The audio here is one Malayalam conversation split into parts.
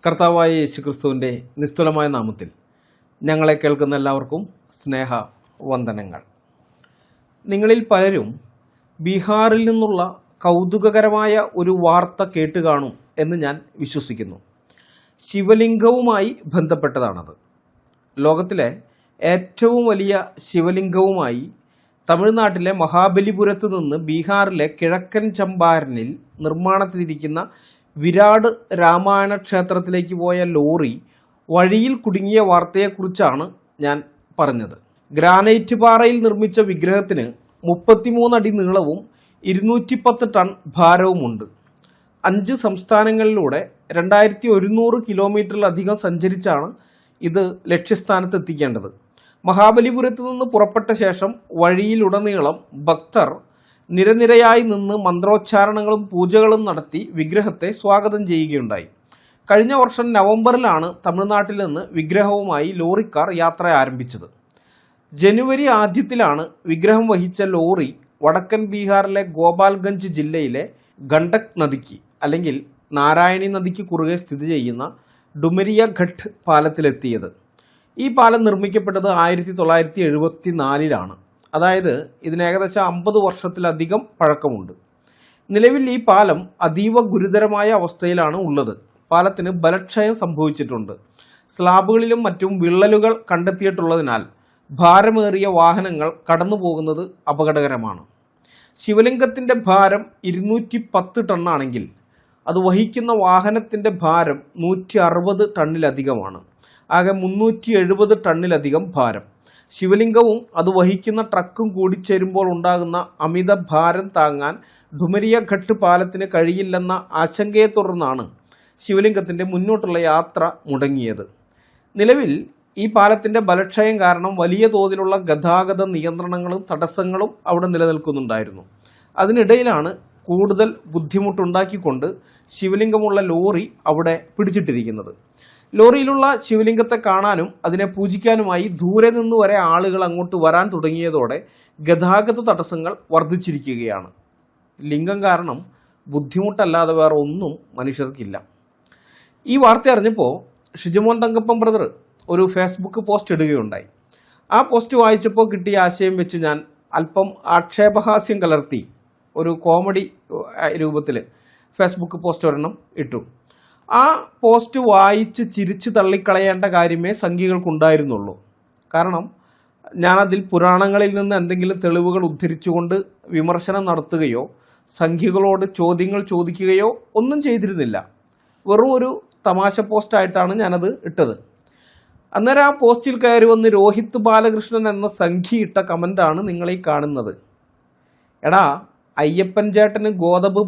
കർത്താവായ യേശുക്രിസ്തുവിൻ്റെ നിസ്തുലമായ നാമത്തിൽ ഞങ്ങളെ കേൾക്കുന്ന എല്ലാവർക്കും സ്നേഹ വന്ദനങ്ങൾ. നിങ്ങളിൽ പലരും ബീഹാറിൽ നിന്നുള്ള കൗതുകകരമായ ഒരു വാർത്ത കേട്ട് കാണും എന്ന് ഞാൻ വിശ്വസിക്കുന്നു. ശിവലിംഗവുമായി ബന്ധപ്പെട്ടതാണത്. ലോകത്തിലെ ഏറ്റവും വലിയ ശിവലിംഗവുമായി തമിഴ്നാട്ടിലെ മഹാബലിപുരത്ത് നിന്ന് ബീഹാറിലെ കിഴക്കൻ ചമ്പാരനിൽ നിർമ്മാണത്തിലിരിക്കുന്ന വിരാട് രാമായണ ക്ഷേത്രത്തിലേക്ക് പോയ ലോറി വഴിയിൽ കുടുങ്ങിയ വാർത്തയെക്കുറിച്ചാണ് ഞാൻ പറഞ്ഞത്. ഗ്രാനൈറ്റ് പാറയിൽ നിർമ്മിച്ച വിഗ്രഹത്തിന് 33 അടി നീളവും 210 ടൺ ഭാരവുമുണ്ട്. 5 സംസ്ഥാനങ്ങളിലൂടെ 2100 കിലോമീറ്ററിലധികം സഞ്ചരിച്ചാണ് ഇത് ലക്ഷ്യസ്ഥാനത്ത് എത്തിക്കേണ്ടത്. മഹാബലിപുരത്ത് നിന്ന് പുറപ്പെട്ട ശേഷം വഴിയിലുടനീളം ഭക്തർ നിരനിരയായി നിന്ന് മന്ത്രോച്ചാരണങ്ങളും പൂജകളും നടത്തി വിഗ്രഹത്തെ സ്വാഗതം ചെയ്യുകയുണ്ടായി. കഴിഞ്ഞ വർഷം നവംബറിലാണ് തമിഴ്നാട്ടിൽ നിന്ന് വിഗ്രഹവുമായി ലോറിക്കാർ യാത്ര ആരംഭിച്ചത്. ജനുവരി ആദ്യത്തിലാണ് വിഗ്രഹം വഹിച്ച ലോറി വടക്കൻ ബീഹാറിലെ ഗോപാൽഗഞ്ച് ജില്ലയിലെ ഗണ്ഡക് നദിക്ക് അല്ലെങ്കിൽ നാരായണി നദിക്ക് കുറുകെ സ്ഥിതി ചെയ്യുന്ന ഡുമരിയ ഘട്ട് പാലത്തിലെത്തിയത്. ഈ പാലം നിർമ്മിക്കപ്പെട്ടത് 1974 അതായത് ഇതിന് ഏകദേശം 50 വർഷത്തിലധികം പഴക്കമുണ്ട്. നിലവിൽ ഈ പാലം അതീവ ഗുരുതരമായ അവസ്ഥയിലാണ് ഉള്ളത്. പാലത്തിന് ബലക്ഷയം സംഭവിച്ചിട്ടുണ്ട്. സ്ലാബുകളിലും മറ്റും വിള്ളലുകൾ കണ്ടെത്തിയിട്ടുള്ളതിനാൽ ഭാരമേറിയ വാഹനങ്ങൾ കടന്നു പോകുന്നത് അപകടകരമാണ്. ശിവലിംഗത്തിൻ്റെ ഭാരം 210 ടണ്ണാണെങ്കിൽ അത് വഹിക്കുന്ന വാഹനത്തിൻ്റെ ഭാരം 160 ടണ്ണിലധികമാണ്. ആകെ 370 ടണ്ണിലധികം ഭാരം. ശിവലിംഗവും അത് വഹിക്കുന്ന ട്രക്കും കൂടി ചേരുമ്പോൾ ഉണ്ടാകുന്ന അമിത ഭാരം താങ്ങാൻ ഡുമരിയ ഘട്ട് പാലത്തിന് കഴിയില്ലെന്ന ആശങ്കയെ തുടർന്നാണ് ശിവലിംഗത്തിൻ്റെ മുന്നോട്ടുള്ള യാത്ര മുടങ്ങിയത്. നിലവിൽ ഈ പാലത്തിൻ്റെ ബലക്ഷയം കാരണം വലിയ തോതിലുള്ള ഗതാഗത നിയന്ത്രണങ്ങളും തടസ്സങ്ങളും അവിടെ നിലനിൽക്കുന്നുണ്ടായിരുന്നു. അതിനിടയിലാണ് കൂടുതൽ ബുദ്ധിമുട്ടുണ്ടാക്കിക്കൊണ്ട് ശിവലിംഗമുള്ള ലോറി അവിടെ പിടിച്ചിട്ടിരിക്കുന്നത്. ലോറിയിലുള്ള ശിവലിംഗത്തെ കാണാനും അതിനെ പൂജിക്കാനുമായി ദൂരെ നിന്ന് വരെ ആളുകൾ അങ്ങോട്ട് വരാൻ തുടങ്ങിയതോടെ ഗതാഗത തടസ്സങ്ങൾ വർദ്ധിച്ചിരിക്കുകയാണ്. ലിംഗം കാരണം ബുദ്ധിമുട്ടല്ലാതെ വേറെ ഒന്നും മനുഷ്യർക്കില്ല. ഈ വാർത്ത അറിഞ്ഞപ്പോൾ ഷിജുമോൻ തങ്കപ്പൻ ബ്രദർ ഒരു ഫേസ്ബുക്ക് പോസ്റ്റ് ഇടുകയുണ്ടായി. ആ പോസ്റ്റ് വായിച്ചപ്പോൾ കിട്ടിയ ആശയം വെച്ച് ഞാൻ അല്പം ആക്ഷേപഹാസ്യം കലർത്തി ഒരു കോമഡി രൂപത്തിൽ ഫേസ്ബുക്ക് പോസ്റ്റ് ഒരെണ്ണം ഇട്ടു. ആ പോസ്റ്റ് വായിച്ച് ചിരിച്ച് തള്ളിക്കളയേണ്ട കാര്യമേ സംഘികൾക്കുണ്ടായിരുന്നുള്ളൂ. കാരണം ഞാനതിൽ പുരാണങ്ങളിൽ നിന്ന് എന്തെങ്കിലും തെളിവുകൾ ഉദ്ധരിച്ചുകൊണ്ട് വിമർശനം നടത്തുകയോ സംഘികളോട് ചോദ്യങ്ങൾ ചോദിക്കുകയോ ഒന്നും ചെയ്തിരുന്നില്ല. വെറും ഒരു തമാശ പോസ്റ്റായിട്ടാണ് ഞാനത് ഇട്ടത്. അന്നേരം ആ പോസ്റ്റിൽ കയറി വന്ന് രോഹിത് ബാലകൃഷ്ണൻ എന്ന സംഘി ഇട്ട കമൻ്റാണ് നിങ്ങളീ കാണുന്നത്. എടാ, അയ്യപ്പൻ ചേട്ടന് ഗോതമ്പ്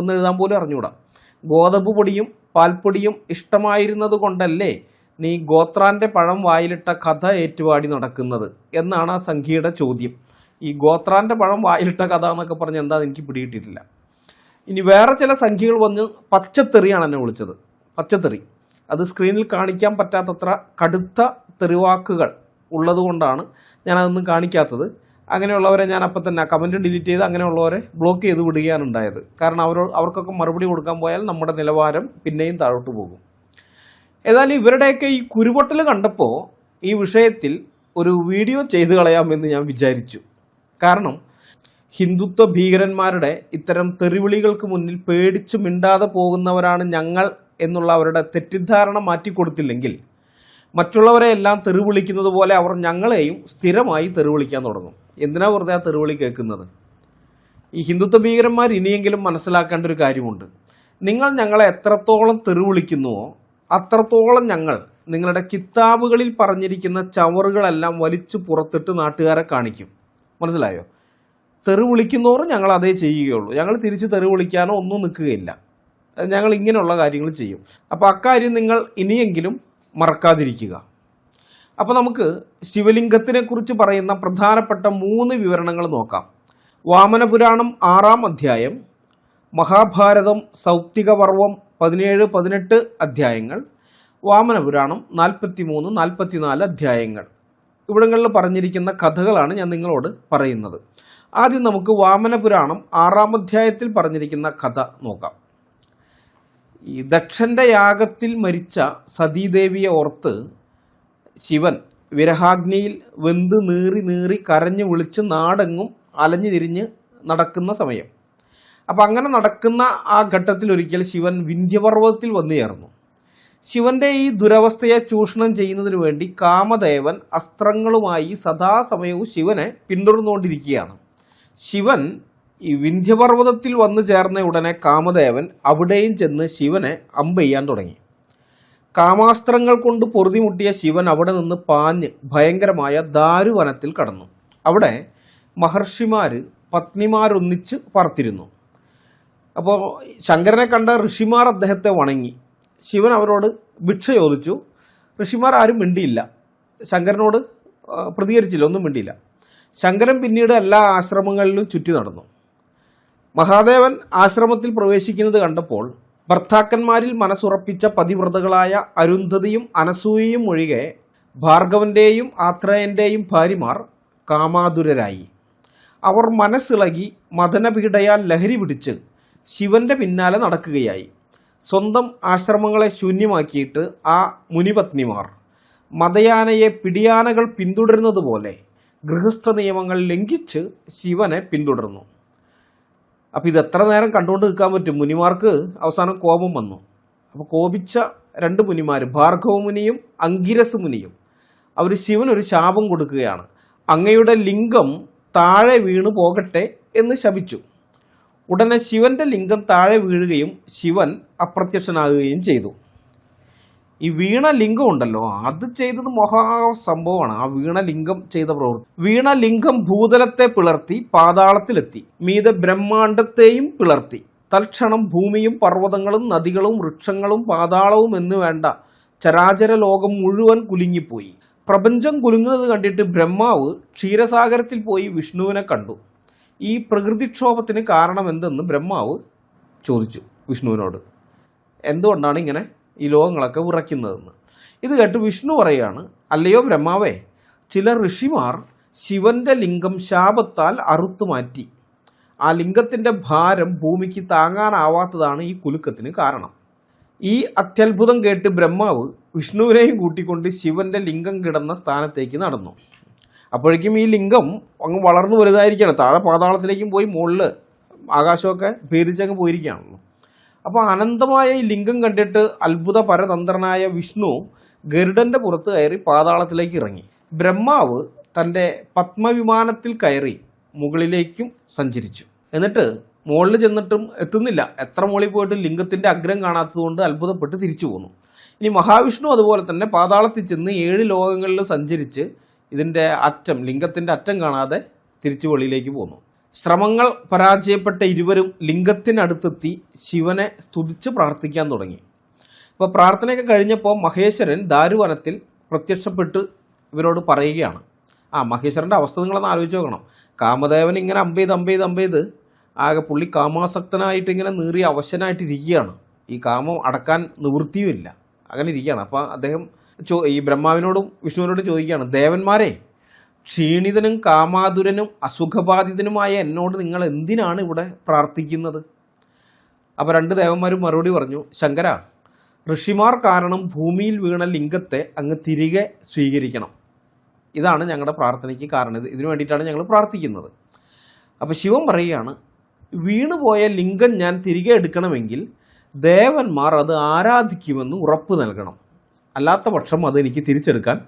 എന്ന് എഴുതാൻ പോലും അറിഞ്ഞൂടാ. ഗോതമ്പ് പൊടിയും പാൽപ്പൊടിയും ഇഷ്ടമായിരുന്നത് കൊണ്ടല്ലേ നീ ഗോത്രാന്റെ പഴം വായിലിട്ട കഥ ഏറ്റുപാടി നടക്കുന്നത് എന്നാണ് ആ സംഖ്യയുടെ ചോദ്യം. ഈ ഗോത്രാന്റെ പഴം വായിലിട്ട കഥ എന്നൊക്കെ പറഞ്ഞ് എന്താണെന്ന് എനിക്ക് പിടികിട്ടിയിട്ടില്ല. ഇനി വേറെ ചില സംഖ്യകൾ വന്ന് പച്ചത്തെറിയാണ് എന്നെ വിളിച്ചത്. പച്ചത്തെറി അത് സ്ക്രീനിൽ കാണിക്കാൻ പറ്റാത്തത്ര കടുത്ത തെറിവാക്കുകൾ ഉള്ളത് കൊണ്ടാണ് ഞാനതൊന്നും കാണിക്കാത്തത്. അങ്ങനെയുള്ളവരെ ഞാൻ അപ്പം തന്നെ കമൻറ്റ് ഡിലീറ്റ് ചെയ്ത് അങ്ങനെയുള്ളവരെ ബ്ലോക്ക് ചെയ്ത് വിടുകയാണ് ഉണ്ടായത്. കാരണം അവർക്കൊക്കെ മറുപടി കൊടുക്കാൻ പോയാൽ നമ്മുടെ നിലവാരം പിന്നെയും താഴോട്ട് പോകും. ഏതായാലും ഇവരുടെയൊക്കെ ഈ കുരുപൊട്ടൽ കണ്ടപ്പോൾ ഈ വിഷയത്തിൽ ഒരു വീഡിയോ ചെയ്തു കളയാമെന്ന് ഞാൻ വിചാരിച്ചു. കാരണം ഹിന്ദുത്വ ഭീകരന്മാരുടെ ഇത്തരം തെറിവിളികൾക്ക് മുന്നിൽ പേടിച്ച് മിണ്ടാതെ പോകുന്നവരാണ് ഞങ്ങൾ എന്നുള്ള അവരുടെ തെറ്റിദ്ധാരണ മാറ്റിക്കൊടുത്തില്ലെങ്കിൽ മറ്റുള്ളവരെ എല്ലാം തെറിവിളിക്കുന്നത് പോലെ അവർ ഞങ്ങളെയും സ്ഥിരമായി തെറിവിളിക്കാൻ തുടങ്ങും. എന്തിനാ വെറുതെ ആ തെറിവിളി കേൾക്കുന്നത്? ഈ ഹിന്ദുത്വ ഭീകരന്മാർ ഇനിയെങ്കിലും മനസ്സിലാക്കേണ്ട ഒരു കാര്യമുണ്ട്. നിങ്ങൾ ഞങ്ങളെ എത്രത്തോളം തെറിവിളിക്കുന്നുവോ അത്രത്തോളം ഞങ്ങൾ നിങ്ങളുടെ കിതാബുകളിൽ പറഞ്ഞിരിക്കുന്ന ചവറുകളെല്ലാം വലിച്ചു പുറത്തിട്ട് നാട്ടുകാരെ കാണിക്കും. മനസ്സിലായോ? തെറിവിളിക്കുന്നവരും ഞങ്ങൾ അതേ ചെയ്യുകയുള്ളൂ. ഞങ്ങൾ തിരിച്ച് തെറിവിളിക്കാനോ ഒന്നും നിൽക്കുകയില്ല. ഞങ്ങൾ ഇങ്ങനെയുള്ള കാര്യങ്ങൾ ചെയ്യും. അപ്പോൾ അക്കാര്യം നിങ്ങൾ ഇനിയെങ്കിലും മറക്കാതിരിക്കുക. അപ്പോൾ നമുക്ക് ശിവലിംഗത്തിനെ കുറിച്ച് പറയുന്ന പ്രധാനപ്പെട്ട 3 വിവരണങ്ങൾ നോക്കാം. വാമനപുരാണം 6-ാം അധ്യായം, മഹാഭാരതം സൗപ്തിക പർവം 17-18 അധ്യായങ്ങൾ, വാമനപുരാണം 43-44 അധ്യായങ്ങൾ. ഇവിടങ്ങളിൽ പറഞ്ഞിരിക്കുന്ന കഥകളാണ് ഞാൻ നിങ്ങളോട് പറയുന്നത്. ആദ്യം നമുക്ക് വാമനപുരാണം 6-ാം അധ്യായത്തിൽ പറഞ്ഞിരിക്കുന്ന കഥ നോക്കാം. ഈ ദക്ഷൻ്റെ യാഗത്തിൽ മരിച്ച സതീദേവിയെ ഓർത്ത് ശിവൻ വിരഹാഗ്നിയിൽ വെന്ത് നീറി നീറി കരഞ്ഞു വിളിച്ച് നാടെങ്ങും അലഞ്ഞു തിരിഞ്ഞ് നടക്കുന്ന സമയം. അപ്പം അങ്ങനെ നടക്കുന്ന ആ ഘട്ടത്തിൽ ഒരിക്കൽ ശിവൻ വിന്ധ്യപർവ്വതത്തിൽ വന്നു ചേർന്നു. ശിവന്റെ ഈ ദുരവസ്ഥയെ ചൂഷണം ചെയ്യുന്നതിന് വേണ്ടി കാമദേവൻ അസ്ത്രങ്ങളുമായി സദാസമയവും ശിവനെ പിന്തുടർന്നുകൊണ്ടിരിക്കുകയാണ്. ശിവൻ ഈ വിന്ധ്യപർവ്വതത്തിൽ വന്നു ചേർന്ന ഉടനെ കാമദേവൻ അവിടെയും ചെന്ന് ശിവനെ അമ്പെയ്യാൻ തുടങ്ങി. കാമാസ്ത്രങ്ങൾ കൊണ്ട് പൊറുതിമുട്ടിയ ശിവൻ അവിടെ നിന്ന് പാഞ്ഞ് ഭയങ്കരമായ ദാരുവനത്തിൽ കടന്നു. അവിടെ മഹർഷിമാർ പത്നിമാരൊന്നിച്ച് പാർത്തിരുന്നു. അപ്പോൾ ശങ്കരനെ കണ്ട ഋഷിമാർ അദ്ദേഹത്തെ വണങ്ങി. ശിവൻ അവരോട് ഭിക്ഷ ചോദിച്ചു. ഋഷിമാർ ആരും മിണ്ടിയില്ല, ശങ്കരനോട് പ്രതികരിച്ചില്ല, ഒന്നും മിണ്ടിയില്ല. ശങ്കരൻ പിന്നീട് എല്ലാ ആശ്രമങ്ങളിലും ചുറ്റി നടന്നു. മഹാദേവൻ ആശ്രമത്തിൽ പ്രവേശിക്കുന്നത് കണ്ടപ്പോൾ ഭർത്താക്കന്മാരിൽ മനസ്സുറപ്പിച്ച പതിവ്രതകളായ അരുന്ധതിയും അനസൂയയും ഒഴികെ ഭാർഗവന്റെയും ആത്രേയന്റെയും ഭാര്യമാർ കാമാതുരരായി. അവർ മനസ്സിളകി മദനപീഡയാൽ ലഹരി പിടിച്ച് ശിവന്റെ പിന്നാലെ നടക്കുകയായി. സ്വന്തം ആശ്രമങ്ങളെ ശൂന്യമാക്കിയിട്ട് ആ മുനിപത്നിമാർ മതയാനയെ പിടിയാനകൾ പിന്തുടരുന്നത് പോലെ ഗൃഹസ്ഥ നിയമങ്ങൾ ലംഘിച്ച് ശിവനെ പിന്തുടർന്നു. അപ്പോൾ ഇത് എത്ര നേരം കണ്ടുകൊണ്ട് നിൽക്കാൻ പറ്റും? മുനിമാർക്ക് അവസാനം കോപം വന്നു. അപ്പോൾ കോപിച്ച രണ്ട് മുനിമാർ, ഭാർഗവ മുനിയും അങ്കിരസ് മുനിയും, അവർ ശിവനൊരു ശാപം കൊടുക്കുകയാണ്. അങ്ങയുടെ ലിംഗം താഴെ വീണു പോകട്ടെ എന്ന് ശപിച്ചു. ഉടനെ ശിവന്റെ ലിംഗം താഴെ വീഴുകയും ശിവൻ അപ്രത്യക്ഷനാകുകയും ചെയ്തു. ഈ വീണലിംഗം ഉണ്ടല്ലോ, അത് ചെയ്തത് മഹാസംഭവമാണ്. ആ വീണലിംഗം ചെയ്ത പ്രവൃത്തി. വീണലിംഗം ഭൂതലത്തെ പിളർത്തി പാതാളത്തിലെത്തി, മീതെ ബ്രഹ്മാണ്ടത്തെയും പിളർത്തി. തൽക്ഷണം ഭൂമിയും പർവ്വതങ്ങളും നദികളും വൃക്ഷങ്ങളും പാതാളവും എന്നു വേണ്ട ചരാചര ലോകം മുഴുവൻ കുലുങ്ങിപ്പോയി. പ്രപഞ്ചം കുലുങ്ങുന്നത് കണ്ടിട്ട് ബ്രഹ്മാവ് ക്ഷീരസാഗരത്തിൽ പോയി വിഷ്ണുവിനെ കണ്ടു. ഈ പ്രകൃതിക്ഷോഭത്തിന് കാരണം എന്തെന്ന് ബ്രഹ്മാവ് ചോദിച്ചു വിഷ്ണുവിനോട്. എന്തുകൊണ്ടാണ് ഇങ്ങനെ ഈ ലോകങ്ങളൊക്കെ വിറയ്ക്കുന്നതെന്ന്. ഇത് കേട്ട് വിഷ്ണു പറയുകയാണ്, അല്ലയോ ബ്രഹ്മാവേ, ചില ഋഷിമാർ ശിവന്റെ ലിംഗം ശാപത്താൽ അറുത്തുമാറ്റി. ആ ലിംഗത്തിൻ്റെ ഭാരം ഭൂമിക്ക് താങ്ങാനാവാത്തതാണ് ഈ കുലുക്കത്തിന് കാരണം. ഈ അത്യത്ഭുതം കേട്ട് ബ്രഹ്മാവ് വിഷ്ണുവിനെയും കൂട്ടിക്കൊണ്ട് ശിവന്റെ ലിംഗം കിടന്ന സ്ഥാനത്തേക്ക് നടന്നു. അപ്പോഴേക്കും ഈ ലിംഗം അങ്ങ് വളർന്നു വലുതായിരിക്കുകയാണ്. താഴെ പാതാളത്തിലേക്കും പോയി മുകളിൽ ആകാശമൊക്കെ ഭേദിച്ചങ്ങ് പോയിരിക്കുകയാണല്ലോ. അപ്പോൾ അനന്തമായ ഈ ലിംഗം കണ്ടിട്ട് അത്ഭുത പരതന്ത്രനായ വിഷ്ണു ഗരുഡന്റെ പുറത്ത് കയറി പാതാളത്തിലേക്ക് ഇറങ്ങി. ബ്രഹ്മാവ് തൻ്റെ പത്മവിമാനത്തിൽ കയറി മുകളിലേക്കും സഞ്ചരിച്ചു. എന്നിട്ട് മുകളിൽ ചെന്നിട്ടും എത്തുന്നില്ല. എത്ര മുകളിൽ പോയിട്ട് ലിംഗത്തിൻ്റെ അഗ്രം കാണാത്തതുകൊണ്ട് അത്ഭുതപ്പെട്ട് തിരിച്ചു പോന്നു. ഇനി മഹാവിഷ്ണു അതുപോലെ തന്നെ പാതാളത്തിൽ ചെന്ന് 7 ലോകങ്ങളിൽ സഞ്ചരിച്ച് ഇതിൻ്റെ അറ്റം, ലിംഗത്തിൻ്റെ അറ്റം കാണാതെ തിരിച്ചു വെളിയിലേക്ക് പോന്നു. ശ്രമങ്ങൾ പരാജയപ്പെട്ട ഇരുവരും ലിംഗത്തിനടുത്തെത്തി ശിവനെ സ്തുതിച്ച് പ്രാർത്ഥിക്കാൻ തുടങ്ങി. അപ്പോൾ പ്രാർത്ഥനയൊക്കെ കഴിഞ്ഞപ്പോൾ മഹേശ്വരൻ ദാരുവനത്തിൽ പ്രത്യക്ഷപ്പെട്ട് ഇവരോട് പറയുകയാണ്. മഹേശ്വരൻ്റെ അവസ്ഥ നിങ്ങളൊന്ന് ആലോചിച്ച് നോക്കണം. കാമദേവൻ ഇങ്ങനെ അമ്പെയ്ത് ആകെ പുള്ളി കാമാസക്തനായിട്ട് ഇങ്ങനെ നീറി അവശനായിട്ടിരിക്കുകയാണ്. ഈ കാമം അടക്കാൻ നിവൃത്തിയുമില്ല, അങ്ങനെ ഇരിക്കുകയാണ്. അപ്പോൾ അദ്ദേഹം ഈ ബ്രഹ്മാവിനോടും വിഷ്ണുവിനോടും ചോദിക്കുകയാണ്, ദേവന്മാരെ, ക്ഷീണിതനും കാമാതുരനും അസുഖബാധിതനുമായ എന്നോട് നിങ്ങൾ എന്തിനാണ് ഇവിടെ പ്രാർത്ഥിക്കുന്നത്? അപ്പോൾ 2 ദേവന്മാരും മറുപടി പറഞ്ഞു, ശങ്കര, ഋഷിമാർ കാരണം ഭൂമിയിൽ വീണ ലിംഗത്തെ അങ്ങ് തിരികെ സ്വീകരിക്കണം. ഇതാണ് ഞങ്ങളുടെ പ്രാർത്ഥനയ്ക്ക് കാരണം. ഇതിനു വേണ്ടിയിട്ടാണ് ഞങ്ങൾ പ്രാർത്ഥിക്കുന്നത്. അപ്പോൾ ശിവൻ പറയുകയാണ്, വീണുപോയ ലിംഗം ഞാൻ തിരികെ എടുക്കണമെങ്കിൽ ദേവന്മാർ അത് ആരാധിക്കുമെന്ന് ഉറപ്പ് നൽകണം. അല്ലാത്ത പക്ഷം അതെനിക്ക് തിരിച്ചെടുക്കാൻ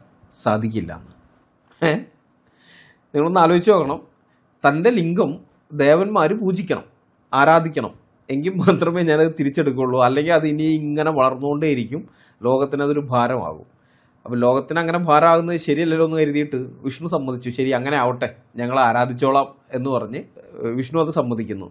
സാധിക്കില്ല എന്ന്. നിങ്ങളൊന്ന് ആലോചിച്ച് നോക്കണം. തൻ്റെ ലിംഗം ദേവന്മാർ പൂജിക്കണം, ആരാധിക്കണം, എങ്കിൽ മാത്രമേ ഞാനത് തിരിച്ചെടുക്കുകയുള്ളൂ. അല്ലെങ്കിൽ അത് ഇനി ഇങ്ങനെ വളർന്നുകൊണ്ടേയിരിക്കും, ലോകത്തിനതൊരു ഭാരമാകും. അപ്പോൾ ലോകത്തിന് അങ്ങനെ ഭാരമാകുന്നത് ശരിയല്ലല്ലോ എന്ന് കരുതിയിട്ട് വിഷ്ണു സമ്മതിച്ചു. ശരി, അങ്ങനെ ആവട്ടെ, ഞങ്ങൾ ആരാധിച്ചോളാം എന്ന് പറഞ്ഞ് വിഷ്ണു അത് സമ്മതിക്കുന്നു.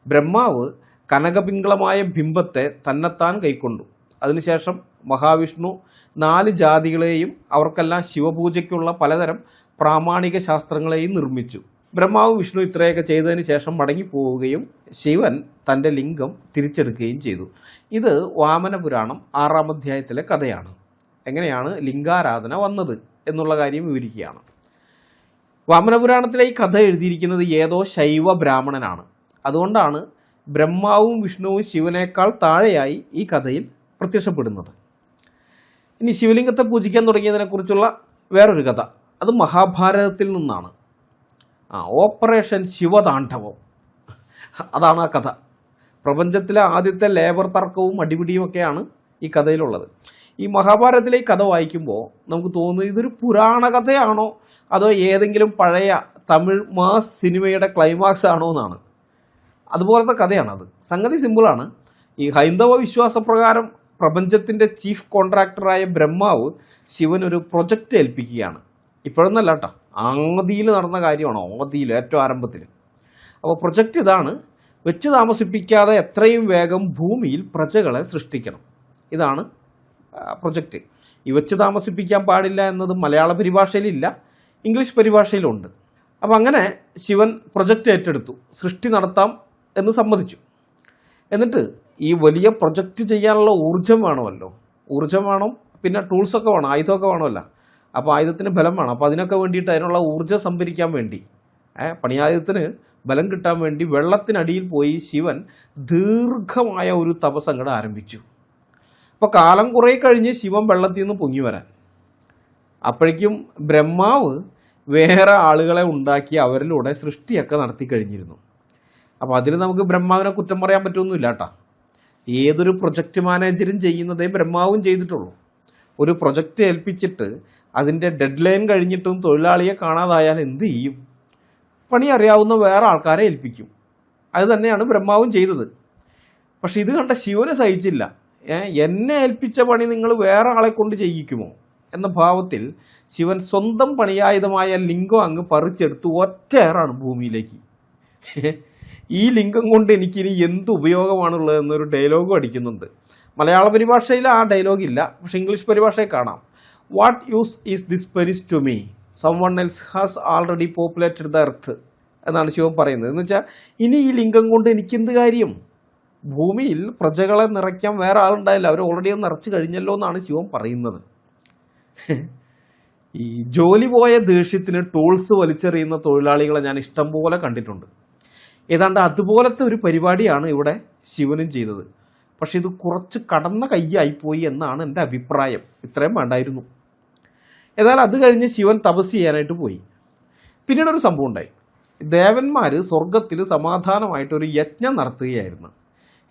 ബ്രഹ്മാവ് കനകപിംഗളമായ ബിംബത്തെ തന്നെത്താൻ കൈക്കൊണ്ടു. അതിനുശേഷം മഹാവിഷ്ണു 4 ജാതികളെയും അവർക്കെല്ലാം ശിവപൂജയ്ക്കുള്ള പലതരം പ്രാമാണിക ശാസ്ത്രങ്ങളെയും നിർമ്മിച്ചു. ബ്രഹ്മാവ് വിഷ്ണു ഇത്രയൊക്കെ ചെയ്തതിന് ശേഷം മടങ്ങിപ്പോവുകയും ശിവൻ തൻ്റെ ലിംഗം തിരിച്ചെടുക്കുകയും ചെയ്തു. ഇത് വാമനപുരാണം 6-ാം അധ്യായത്തിലെ കഥയാണ്. എങ്ങനെയാണ് ലിംഗാരാധന വന്നത് എന്നുള്ള കാര്യം വിവരിക്കുകയാണ്. വാമനപുരാണത്തിലെ ഈ കഥ എഴുതിയിരിക്കുന്നത് ഏതോ ശൈവ ബ്രാഹ്മണനാണ്. അതുകൊണ്ടാണ് ബ്രഹ്മാവും വിഷ്ണുവും ശിവനേക്കാൾ താഴെയായി ഈ കഥയിൽ പ്രത്യക്ഷപ്പെടുന്നത്. ഇനി ശിവലിംഗത്തെ പൂജിക്കാൻ തുടങ്ങിയതിനെക്കുറിച്ചുള്ള വേറൊരു കഥ, അത് മഹാഭാരതത്തിൽ നിന്നാണ്. ഓപ്പറേഷൻ ശിവതാണ്ഡവം, അതാണ് ആ കഥ. പ്രപഞ്ചത്തിലെ ആദ്യത്തെ ലേബർ തർക്കവും അടിപിടിയും ഒക്കെയാണ് ഈ കഥയിലുള്ളത്. ഈ മഹാഭാരതത്തിലെ ഈ കഥ വായിക്കുമ്പോൾ നമുക്ക് തോന്നുന്നത് ഇതൊരു പുരാണ കഥയാണോ അതോ ഏതെങ്കിലും പഴയ തമിഴ് മാസ് സിനിമയുടെ ക്ലൈമാക്സ് ആണോ എന്നാണ്. അതുപോലത്തെ കഥയാണത്. സംഗതി സിമ്പിളാണ്. ഈ ഹൈന്ദവ വിശ്വാസപ്രകാരം പ്രപഞ്ചത്തിൻ്റെ ചീഫ് കോൺട്രാക്ടറായ ബ്രഹ്മാവ് ശിവനൊരു പ്രൊജക്റ്റ് ഏൽപ്പിക്കുകയാണ്. ഇപ്പോഴൊന്നല്ല കേട്ടോ, ആദിയിൽ നടന്ന കാര്യമാണ്, ആദിയിൽ ഏറ്റവും ആരംഭത്തിൽ. അപ്പോൾ പ്രൊജക്റ്റ് ഇതാണ്: വെച്ച് താമസിപ്പിക്കാതെ എത്രയും വേഗം ഭൂമിയിൽ പ്രജകളെ സൃഷ്ടിക്കണം. ഇതാണ് പ്രൊജക്റ്റ്. ഈ വെച്ച് താമസിപ്പിക്കാൻ പാടില്ല എന്നത് മലയാള പരിഭാഷയിലില്ല, ഇംഗ്ലീഷ് പരിഭാഷയിലുണ്ട്. അപ്പം അങ്ങനെ ശിവൻ പ്രൊജക്റ്റ് ഏറ്റെടുത്തു, സൃഷ്ടി നടത്താം എന്ന് സമ്മതിച്ചു. എന്നിട്ട് ഈ വലിയ പ്രൊജക്റ്റ് ചെയ്യാനുള്ള ഊർജ്ജം വേണമല്ലോ, ഊർജ്ജം വേണം, പിന്നെ ടൂൾസൊക്കെ വേണം, ആയുധമൊക്കെ വേണമല്ലോ. അപ്പോൾ ആയുധത്തിന് ബലം വേണം. അപ്പോൾ അതിനൊക്കെ വേണ്ടിയിട്ട് അതിനുള്ള ഊർജ്ജം സംഭരിക്കാൻ വേണ്ടി, പണിയായുധത്തിന് ബലം കിട്ടാൻ വേണ്ടി വെള്ളത്തിനടിയിൽ പോയി ശിവൻ ദീർഘമായ ഒരു തപസ്സങ്ങട് ആരംഭിച്ചു. അപ്പോൾ കാലം കുറേ കഴിഞ്ഞ് ശിവൻ വെള്ളത്തിൽ നിന്ന് പൊങ്ങി വരാൻ, അപ്പോഴേക്കും ബ്രഹ്മാവ് വേറെ ആളുകളെ ഉണ്ടാക്കി അവരിലൂടെ സൃഷ്ടിയൊക്കെ നടത്തി കഴിഞ്ഞിരുന്നു. അപ്പോൾ അതിൽ നമുക്ക് ബ്രഹ്മാവിനെ കുറ്റം പറയാൻ പറ്റുമൊന്നുമില്ല കേട്ടോ. ഏതൊരു പ്രൊജക്റ്റ് മാനേജരും ചെയ്യുന്നതേ ബ്രഹ്മാവും ചെയ്തിട്ടുള്ളൂ. ഒരു പ്രൊജക്റ്റ് ഏൽപ്പിച്ചിട്ട് അതിൻ്റെ ഡെഡ് ലൈൻ കഴിഞ്ഞിട്ടും തൊഴിലാളിയെ കാണാതായാൽ എന്ത് ചെയ്യും? പണി അറിയാവുന്ന വേറെ ആൾക്കാരെ ഏൽപ്പിക്കും. അത് തന്നെയാണ് ബ്രഹ്മാവും ചെയ്തത്. പക്ഷെ ഇത് കണ്ട ശിവന് സഹിച്ചില്ല. എന്നെ ഏൽപ്പിച്ച പണി നിങ്ങൾ വേറെ ആളെ കൊണ്ട് ചെയ്യിക്കുമോ എന്ന ഭാവത്തിൽ ശിവൻ സ്വന്തം പണിയായുധമായ ലിംഗം അങ്ങ് പറിച്ചെടുത്ത് ഒറ്റയേറാണ് ഭൂമിയിലേക്ക്. ഈ ലിംഗം കൊണ്ട് എനിക്കിനി എന്ത് ഉപയോഗമാണുള്ളതെന്നൊരു ഡയലോഗും അടിക്കുന്നുണ്ട്. മലയാള പരിഭാഷയിൽ ആ ഡയലോഗ് ഇല്ല, പക്ഷെ ഇംഗ്ലീഷ് പരിഭാഷയിൽ കാണാം. What use is this penis to me, someone else has already populated the earth എന്നാണ് ശിവൻ പറയുന്നത്. എന്ന് വെച്ചാൽ ഇനി ഈ ലിംഗം കൊണ്ട് എനിക്കെന്ത് കാര്യം? ഭൂമിയിൽ പ്രജകളെ നിറയ്ക്കാൻ വേറെ ആളുണ്ടായില്ല, അവർ ഓൾറെഡി നിറച്ച് കഴിഞ്ഞല്ലോ എന്നാണ് ശിവൻ പറയുന്നത്. ഈ ജോലി പോയ ദേഷ്യത്തിന് ടൂൾസ് വലിച്ചെറിയുന്ന തൊഴിലാളികളെ ഞാൻ ഇഷ്ടം പോലെ കണ്ടിട്ടുണ്ട്. ഏതാണ്ട് അതുപോലത്തെ ഒരു പരിപാടിയാണ് ഇവിടെ ശിവനും ചെയ്തത്. പക്ഷെ ഇത് കുറച്ച് കടന്ന കൈയായിപ്പോയി എന്നാണ് എൻ്റെ അഭിപ്രായം. ഇത്രയും വേണ്ടായിരുന്നു. ഏതായാലും അത് കഴിഞ്ഞ് ശിവൻ തപസ് ചെയ്യാനായിട്ട് പോയി. പിന്നീടൊരു സംഭവം ഉണ്ടായി. ദേവന്മാർ സ്വർഗത്തിൽ സമാധാനമായിട്ടൊരു യജ്ഞം നടത്തുകയായിരുന്നു.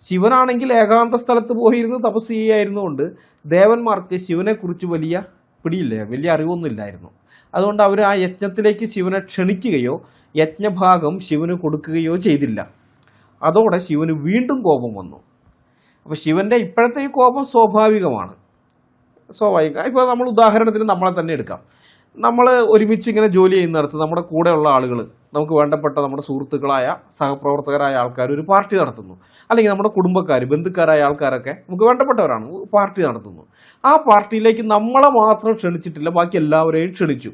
ശിവനാണെങ്കിൽ ഏകാന്ത സ്ഥലത്ത് പോയിരുന്ന് തപസ് ചെയ്യുകയായിരുന്നുകൊണ്ട് ദേവന്മാർക്ക് ശിവനെക്കുറിച്ച് വലിയ പിടിയില്ല, വലിയ അറിവൊന്നുമില്ലായിരുന്നു. അതുകൊണ്ട് അവർ ആ യജ്ഞത്തിലേക്ക് ശിവനെ ക്ഷണിക്കുകയോ യജ്ഞഭാഗം ശിവന് കൊടുക്കുകയോ ചെയ്തില്ല. അതോടെ ശിവന് വീണ്ടും കോപം വന്നു. അപ്പോൾ ശിവൻ്റെ ഇപ്പോഴത്തെ ഈ കോപം സ്വാഭാവികം. ഇപ്പോൾ നമ്മൾ ഉദാഹരണത്തിന് നമ്മളെ തന്നെ എടുക്കാം. നമ്മൾ ഒരുമിച്ച് ഇങ്ങനെ ജോലി ചെയ്യുന്നിടത്ത് നമ്മുടെ കൂടെയുള്ള ആളുകൾ, നമുക്ക് വേണ്ടപ്പെട്ട നമ്മുടെ സുഹൃത്തുക്കളായ സഹപ്രവർത്തകരായ ആൾക്കാർ ഒരു പാർട്ടി നടത്തുന്നു. അല്ലെങ്കിൽ നമ്മുടെ കുടുംബക്കാർ, ബന്ധുക്കാരായ ആൾക്കാരൊക്കെ നമുക്ക് വേണ്ടപ്പെട്ടവരാണ്, പാർട്ടി നടത്തുന്നു. ആ പാർട്ടിയിലേക്ക് നമ്മളെ മാത്രം ക്ഷണിച്ചിട്ടില്ല, ബാക്കി എല്ലാവരെയും ക്ഷണിച്ചു.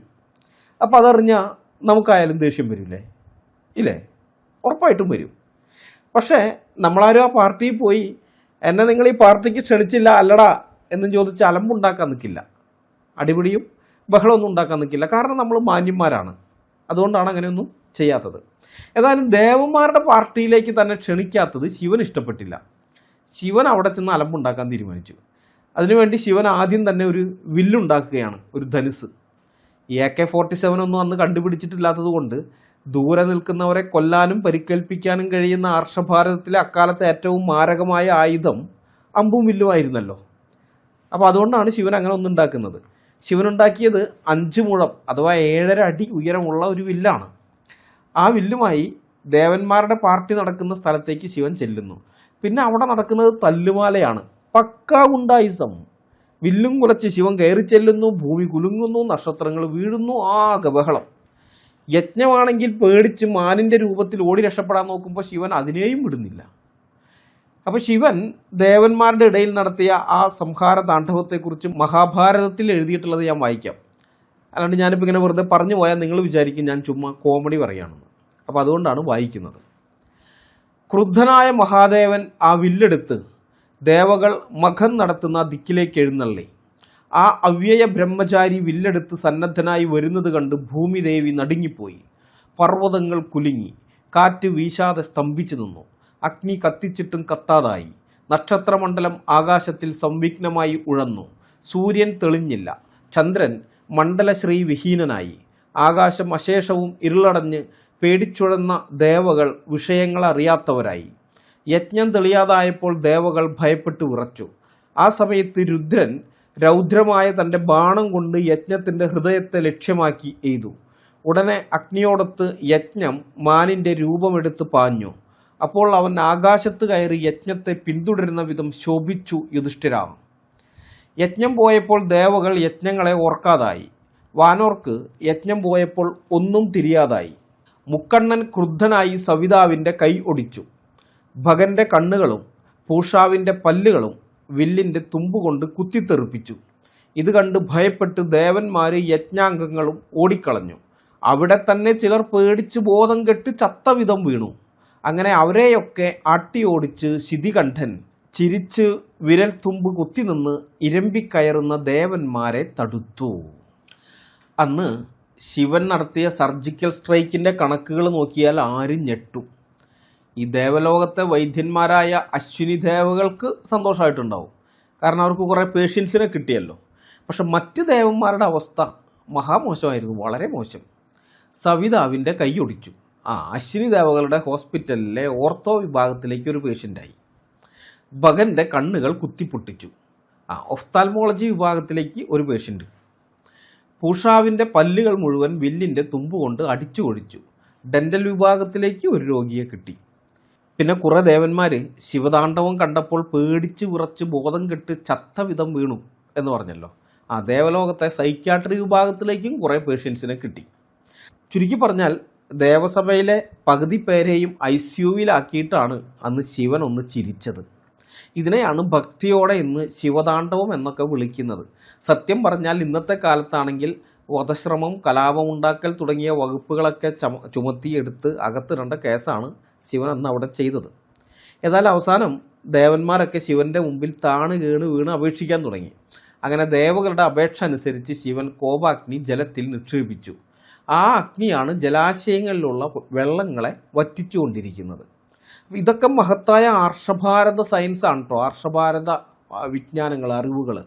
അപ്പോൾ അതറിഞ്ഞാൽ നമുക്കായാലും ദേഷ്യം വരില്ലേ? ഇല്ലേ? ഉറപ്പായിട്ടും വരും. പക്ഷേ നമ്മളാരും ആ പാർട്ടിയിൽ പോയി എന്നെ നിങ്ങൾ ഈ പാർട്ടിക്ക് ക്ഷണിച്ചില്ല അല്ലടാ എന്നും ചോദിച്ച് അലമ്പുണ്ടാക്കാൻ നിൽക്കില്ല, അടിപിടിയും ബഹളമൊന്നും ഉണ്ടാക്കാൻ നിൽക്കില്ല. കാരണം നമ്മൾ മാന്യന്മാരാണ്, അതുകൊണ്ടാണ് അങ്ങനെയൊന്നും ചെയ്യാത്തത്. ഏതായാലും ദേവന്മാരുടെ പാർട്ടിയിലേക്ക് തന്നെ ക്ഷണിക്കാത്തത് ശിവൻ ഇഷ്ടപ്പെട്ടില്ല. ശിവൻ അവിടെ ചെന്ന് അലമ്പുണ്ടാക്കാൻ തീരുമാനിച്ചു. അതിനുവേണ്ടി ശിവൻ ആദ്യം തന്നെ ഒരു വില്ലുണ്ടാക്കുകയാണ്, ഒരു ധനുസ്. ഈ AK-47 ഒന്നും അന്ന് കണ്ടുപിടിച്ചിട്ടില്ലാത്തത് കൊണ്ട് ദൂരെ നിൽക്കുന്നവരെ കൊല്ലാനും പരിക്കേൽപ്പിക്കാനും കഴിയുന്ന ആർഷഭാരതത്തിലെ അക്കാലത്തെ ഏറ്റവും മാരകമായ ആയുധം അമ്പും വില്ലുമായിരുന്നല്ലോ. അപ്പോൾ അതുകൊണ്ടാണ് ശിവൻ അങ്ങനെ ഒന്നുണ്ടാക്കുന്നത്. ശിവനുണ്ടാക്കിയത് 5 മുഴം അഥവാ 7.5 അടി ഉയരമുള്ള ഒരു വില്ലാണ്. ആ വില്ലുമായി ദേവന്മാരുടെ പാർട്ടി നടക്കുന്ന സ്ഥലത്തേക്ക് ശിവൻ ചെല്ലുന്നു. പിന്നെ അവിടെ നടക്കുന്നത് തല്ലുമാലയാണ്, പക്കാ ഗുണ്ടായിസം. വില്ലും കുലച്ച് ശിവൻ കയറി ചെല്ലുന്നു, ഭൂമി കുലുങ്ങുന്നു, നക്ഷത്രങ്ങൾ വീഴുന്നു, ആകെ ബഹളം. യജ്ഞമാണെങ്കിൽ പേടിച്ച് മാനിൻ്റെ രൂപത്തിൽ ഓടി രക്ഷപ്പെടാൻ നോക്കുമ്പോൾ ശിവൻ അതിനെയും വിടുന്നില്ല. അപ്പോൾ ശിവൻ ദേവന്മാരുടെ ഇടയിൽ നടത്തിയ ആ സംഹാര താണ്ഡവത്തെക്കുറിച്ച് മഹാഭാരതത്തിൽ എഴുതിയിട്ടുള്ളത് ഞാൻ വായിക്കാം. അല്ലാണ്ട് ഞാനിപ്പോൾ ഇങ്ങനെ വെറുതെ പറഞ്ഞു പോയാൽ നിങ്ങൾ വിചാരിക്കും ഞാൻ ചുമ്മാ കോമഡി പറയുകയാണെന്ന്. അപ്പോൾ അതുകൊണ്ടാണ് വായിക്കുന്നത്. ക്രുദ്ധനായ മഹാദേവൻ ആ വില്ലെടുത്ത് ദേവകൾ മഖം നടത്തുന്ന ദിക്കിലേക്ക് എഴുന്നള്ളി. ആ അവ്യയ ബ്രഹ്മചാരി വില്ലെടുത്ത് സന്നദ്ധനായി വരുന്നത് കണ്ട് ഭൂമിദേവി നടുങ്ങിപ്പോയി. പർവ്വതങ്ങൾ കുലുങ്ങി, കാറ്റ് വീശാതെ സ്തംഭിച്ചു നിന്നു. അഗ്നി കത്തിച്ചിട്ടും കത്താതായി. നക്ഷത്രമണ്ഡലം ആകാശത്തിൽ സംവിഘ്നമായി ഉഴന്നു. സൂര്യൻ തെളിഞ്ഞില്ല. ചന്ദ്രൻ മണ്ഡലശ്രീ വിഹീനനായി. ആകാശം അശേഷവും ഇരുളടഞ്ഞ് പേടിച്ചുഴന്ന ദേവകൾ വിഷയങ്ങളറിയാത്തവരായി. യജ്ഞം തെളിയാതായപ്പോൾ ദേവകൾ ഭയപ്പെട്ടു വിറച്ചു. ആ സമയത്ത് രുദ്രൻ രൗദ്രമായ തൻ്റെ ബാണം കൊണ്ട് യജ്ഞത്തിൻ്റെ ഹൃദയത്തെ ലക്ഷ്യമാക്കി എയ്തു. ഉടനെ അഗ്നിയോടൊത്ത് യജ്ഞം മാനിൻ്റെ രൂപമെടുത്ത് പാഞ്ഞു. അപ്പോൾ അവൻ ആകാശത്ത് കയറി യജ്ഞത്തെ പിന്തുടരുന്ന വിധം ശോഭിച്ചു യുധിഷ്ഠിരാ. യജ്ഞം പോയപ്പോൾ ദേവകൾ യജ്ഞങ്ങളെ ഓർക്കാതായി. വാനോർക്ക് യജ്ഞം പോയപ്പോൾ ഒന്നും തിരിയാതായി. മുക്കണ്ണൻ ക്രുദ്ധനായി സവിതാവിൻ്റെ കൈ ഒടിച്ചു. ഭഗന്റെ കണ്ണുകളും പൂഷാവിൻ്റെ പല്ലുകളും വില്ലിൻ്റെ തുമ്പുകൊണ്ട് കുത്തിത്തെറിപ്പിച്ചു. ഇത് കണ്ട് ഭയപ്പെട്ട് ദേവന്മാർ യജ്ഞാംഗങ്ങളും ഓടിക്കളഞ്ഞു. അവിടെ തന്നെ ചിലർ പേടിച്ച് ബോധം കെട്ട് ചത്തവിധം വീണു. അങ്ങനെ അവരെയൊക്കെ ആട്ടിയോടിച്ച് ശിതികണ്ഠൻ ചിരിച്ച് വിരൽ തുമ്പ് കുത്തിനിന്ന് ഇരമ്പിക്കയറുന്ന ദേവന്മാരെ തടുത്തു. അന്ന് ശിവൻ നടത്തിയ സർജിക്കൽ സ്ട്രൈക്കിൻ്റെ കണക്കുകൾ നോക്കിയാൽ ആരും ഞെട്ടും. ഈ ദേവലോകത്തെ വൈദ്യന്മാരായ അശ്വിനി ദേവകൾക്ക് സന്തോഷമായിട്ടുണ്ടാവും. കാരണം അവർക്ക് കുറേ പേഷ്യൻസിനെ കിട്ടിയല്ലോ. പക്ഷെ മറ്റ് ദേവന്മാരുടെ അവസ്ഥ മഹാമോശമായിരുന്നു, വളരെ മോശം. സവിതാവിൻ്റെ കൈ ഒടിച്ചു. അശ്വിനി ദേവകളുടെ ഹോസ്പിറ്റലിലെ ഓർത്തോ വിഭാഗത്തിലേക്ക് ഒരു പേഷ്യൻ്റായി. ഭഗൻ്റെ കണ്ണുകൾ കുത്തിപ്പൊട്ടിച്ചു. ഒഫ്താൽമോളജി വിഭാഗത്തിലേക്ക് ഒരു പേഷ്യൻ്റ്. പൂഷാവിൻ്റെ പല്ലുകൾ മുഴുവൻ വില്ലിൻ്റെ തുമ്പുകൊണ്ട് അടിച്ചു ഒഴിച്ചു. ഡെൻ്റൽ വിഭാഗത്തിലേക്ക് ഒരു രോഗിയെ കിട്ടി. പിന്നെ കുറേ ദേവന്മാർ ശിവതാണ്ഡവം കണ്ടപ്പോൾ പേടിച്ച് വിറച്ച് ബോധം കെട്ട് ചത്ത വിധം വീണു എന്ന് പറഞ്ഞല്ലോ. ദേവലോകത്തെ സൈക്യാട്രി വിഭാഗത്തിലേക്കും കുറേ പേഷ്യൻസിനെ കിട്ടി. ചുരുക്കി പറഞ്ഞാൽ ദേവസഭയിലെ പകുതി പേരെയും ICUവിലാക്കിയിട്ടാണ് അന്ന് ശിവൻ ഒന്ന് ചിരിച്ചത്. ഇതിനെയാണ് ഭക്തിയോടെ ഇന്ന് ശിവതാണ്ഡവം എന്നൊക്കെ വിളിക്കുന്നത്. സത്യം പറഞ്ഞാൽ ഇന്നത്തെ കാലത്താണെങ്കിൽ വധശ്രമം, കലാപമുണ്ടാക്കൽ തുടങ്ങിയ വകുപ്പുകളൊക്കെ ചുമത്തിയെടുത്ത് അകത്തിടേണ്ട കേസാണ് ശിവൻ അന്ന് അവിടെ ചെയ്തത്. ഏതായാലും അവസാനം ദേവന്മാരൊക്കെ ശിവൻ്റെ മുമ്പിൽ താണ് വീണ് അപേക്ഷിക്കാൻ തുടങ്ങി. അങ്ങനെ ദേവകളുടെ അപേക്ഷ അനുസരിച്ച് ശിവൻ കോപാഗ്നി ജലത്തിൽ നിക്ഷേപിച്ചു. ആ അഗ്നിയാണ് ജലാശയങ്ങളിലുള്ള വെള്ളങ്ങളെ വറ്റിച്ചുകൊണ്ടിരിക്കുന്നത്. ഇതൊക്കെ മഹത്തായ ആർഷഭാരത സയൻസാണ് കേട്ടോ. ആർഷഭാരത വിജ്ഞാനങ്ങൾ, അറിവുകൾ.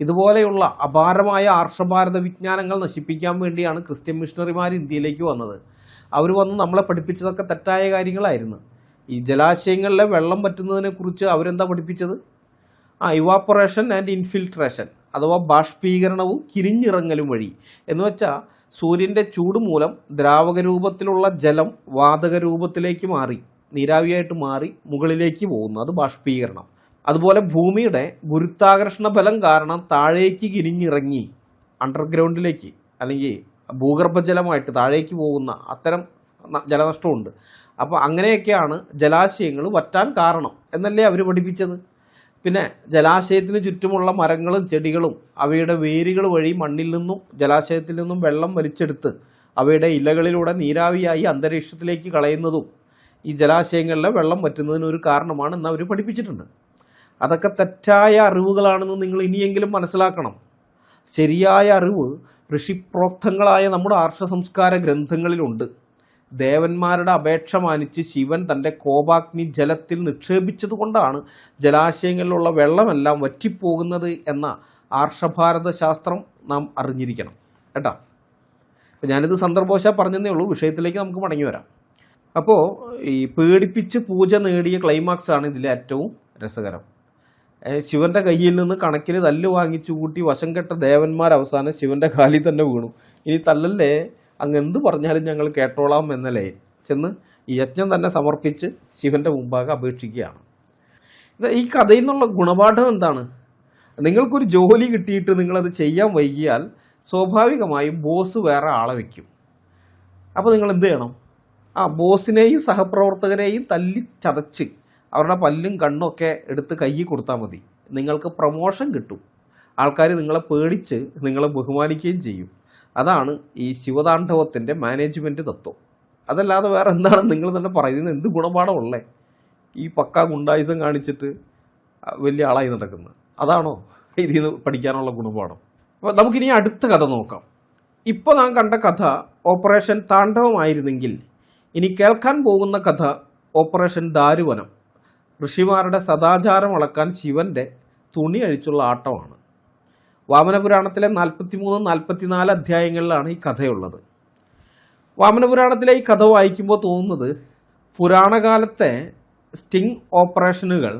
ഇതുപോലെയുള്ള അപാരമായ ആർഷഭാരത വിജ്ഞാനങ്ങൾ നശിപ്പിക്കാൻ വേണ്ടിയാണ് ക്രിസ്ത്യൻ മിഷണറിമാർ ഇന്ത്യയിലേക്ക് വന്നത്. അവർ വന്ന് നമ്മളെ പഠിപ്പിച്ചതൊക്കെ തെറ്റായ കാര്യങ്ങളായിരുന്നു. ഈ ജലാശയങ്ങളിലെ വെള്ളം പറ്റുന്നതിനെക്കുറിച്ച് അവരെന്താ പഠിപ്പിച്ചത്? ഇവാപ്പറേഷൻ ആൻഡ് ഇൻഫിൽട്രേഷൻ, അഥവാ ബാഷ്പീകരണവും കിരിഞ്ഞിറങ്ങലും വഴി. എന്ന് വെച്ചാൽ സൂര്യൻ്റെ ചൂട് മൂലം ദ്രാവക രൂപത്തിലുള്ള ജലം വാതക രൂപത്തിലേക്ക് മാറി, നീരാവിയായിട്ട് മാറി മുകളിലേക്ക് പോകുന്നു, അത് ബാഷ്പീകരണം. അതുപോലെ ഭൂമിയുടെ ഗുരുത്വാകർഷണ ബലം കാരണം താഴേക്ക് കിരിഞ്ഞിറങ്ങി അണ്ടർഗ്രൗണ്ടിലേക്ക് അല്ലെങ്കിൽ ഭൂഗർഭജലമായിട്ട് താഴേക്ക് പോകുന്ന അത്തരം ജലനഷ്ടമുണ്ട്. അപ്പോൾ അങ്ങനെയൊക്കെയാണ് ജലാശയങ്ങൾ വറ്റാൻ കാരണം എന്നല്ലേ അവർ പഠിപ്പിച്ചത്. പിന്നെ ജലാശയത്തിന് ചുറ്റുമുള്ള മരങ്ങളും ചെടികളും അവയുടെ വേരുകൾ വഴി മണ്ണിൽ നിന്നും ജലാശയത്തിൽ നിന്നും വെള്ളം വലിച്ചെടുത്ത് അവയുടെ ഇലകളിലൂടെ നീരാവിയായി അന്തരീക്ഷത്തിലേക്ക് കളയുന്നതും ഈ ജലാശയങ്ങളിലെ വെള്ളം വറ്റുന്നതിന് ഒരു കാരണമാണ് എന്ന് അവർ പഠിപ്പിച്ചിട്ടുണ്ട്. അതൊക്കെ തെറ്റായ അറിവുകളാണെന്ന് നിങ്ങൾ ഇനിയെങ്കിലും മനസ്സിലാക്കണം. ശരിയായ അറിവ് ഋഷിപ്രോക്തങ്ങളായ നമ്മുടെ ആർഷസംസ്കാര ഗ്രന്ഥങ്ങളിലുണ്ട്. ദേവന്മാരുടെ അപേക്ഷ മാനിച്ച് ശിവൻ തൻ്റെ കോപാഗ്നി ജലത്തിൽ നിക്ഷേപിച്ചതുകൊണ്ടാണ് ജലാശയങ്ങളിലുള്ള വെള്ളമെല്ലാം വറ്റിപ്പോകുന്നത് എന്ന ആർഷഭാരത ശാസ്ത്രം നാം അറിഞ്ഞിരിക്കണം കേട്ടോ. അപ്പോൾ ഞാനിത് സന്ദർഭവശാൽ പറഞ്ഞതേ ഉള്ളൂ. വിഷയത്തിലേക്ക് നമുക്ക് മടങ്ങി വരാം. അപ്പോൾ ഈ പേടിപ്പിച്ച് പൂജ നേടിയ ക്ലൈമാക്സ് ആണ് ഇതിലെ ഏറ്റവും രസകരം. ശിവൻ്റെ കയ്യിൽ നിന്ന് കണക്കിന് തല്ല് വാങ്ങിച്ചു കൂട്ടി വശം കെട്ട ദേവന്മാർ അവസാനം ശിവൻ്റെ കാലിൽ തന്നെ വീണു. ഇനി തല്ലല്ലേ, അങ്ങ് എന്ത് പറഞ്ഞാലും ഞങ്ങൾ കേട്ടോളാം എന്നല്ലേ ചെന്ന് ഈ യജ്ഞം തന്നെ സമർപ്പിച്ച് ശിവൻ്റെ മുമ്പാകെ അപേക്ഷിക്കുകയാണ്. ഈ കഥയിൽ നിന്നുള്ള ഗുണപാഠം എന്താണ്? നിങ്ങൾക്കൊരു ജോലി കിട്ടിയിട്ട് നിങ്ങളത് ചെയ്യാൻ വൈകിയാൽ സ്വാഭാവികമായും ബോസ് വേറെ ആളെ വയ്ക്കും. അപ്പോൾ നിങ്ങൾ എന്ത് ചെയ്യണം? ബോസിനെയും സഹപ്രവർത്തകരെയും തല്ലി ചതച്ച് അവരുടെ പല്ലും കണ്ണൊക്കെ എടുത്ത് കയ്യിൽ കൊടുത്താൽ മതി. നിങ്ങൾക്ക് പ്രൊമോഷൻ കിട്ടും. ആൾക്കാർ നിങ്ങളെ പേടിച്ച് നിങ്ങളെ ബഹുമാനിക്കുകയും ചെയ്യും. അതാണ് ഈ ശിവതാണ്ഡവത്തിൻ്റെ മാനേജ്മെൻറ്റ് തത്വം. അതല്ലാതെ വേറെ എന്താണ് നിങ്ങൾ തന്നെ പറയുന്നത്? എന്ത് ഗുണപാഠമുള്ളേ? ഈ പക്കാ ഗുണ്ടായുസം കാണിച്ചിട്ട് വലിയ ആളായി നടക്കുന്നത് അതാണോ ഇതിൽ നിന്ന് പഠിക്കാനുള്ള ഗുണപാഠം? അപ്പോൾ നമുക്കിനി അടുത്ത കഥ നോക്കാം. ഇപ്പോൾ നാം കണ്ട കഥ ഓപ്പറേഷൻ താണ്ഡവമായിരുന്നെങ്കിൽ ഇനി കേൾക്കാൻ പോകുന്ന കഥ ഓപ്പറേഷൻ ദാരുവനം. ഋഷിമാരുടെ സദാചാരം അളക്കാൻ ശിവന്റെ തുണി അഴിച്ചുള്ള ആട്ടമാണ്. വാമനപുരാണത്തിലെ 43-44 അധ്യായങ്ങളിലാണ് ഈ കഥയുള്ളത്. വാമനപുരാണത്തിലെ ഈ കഥ വായിക്കുമ്പോൾ തോന്നുന്നത് പുരാണകാലത്തെ സ്റ്റിംഗ് ഓപ്പറേഷനുകൾ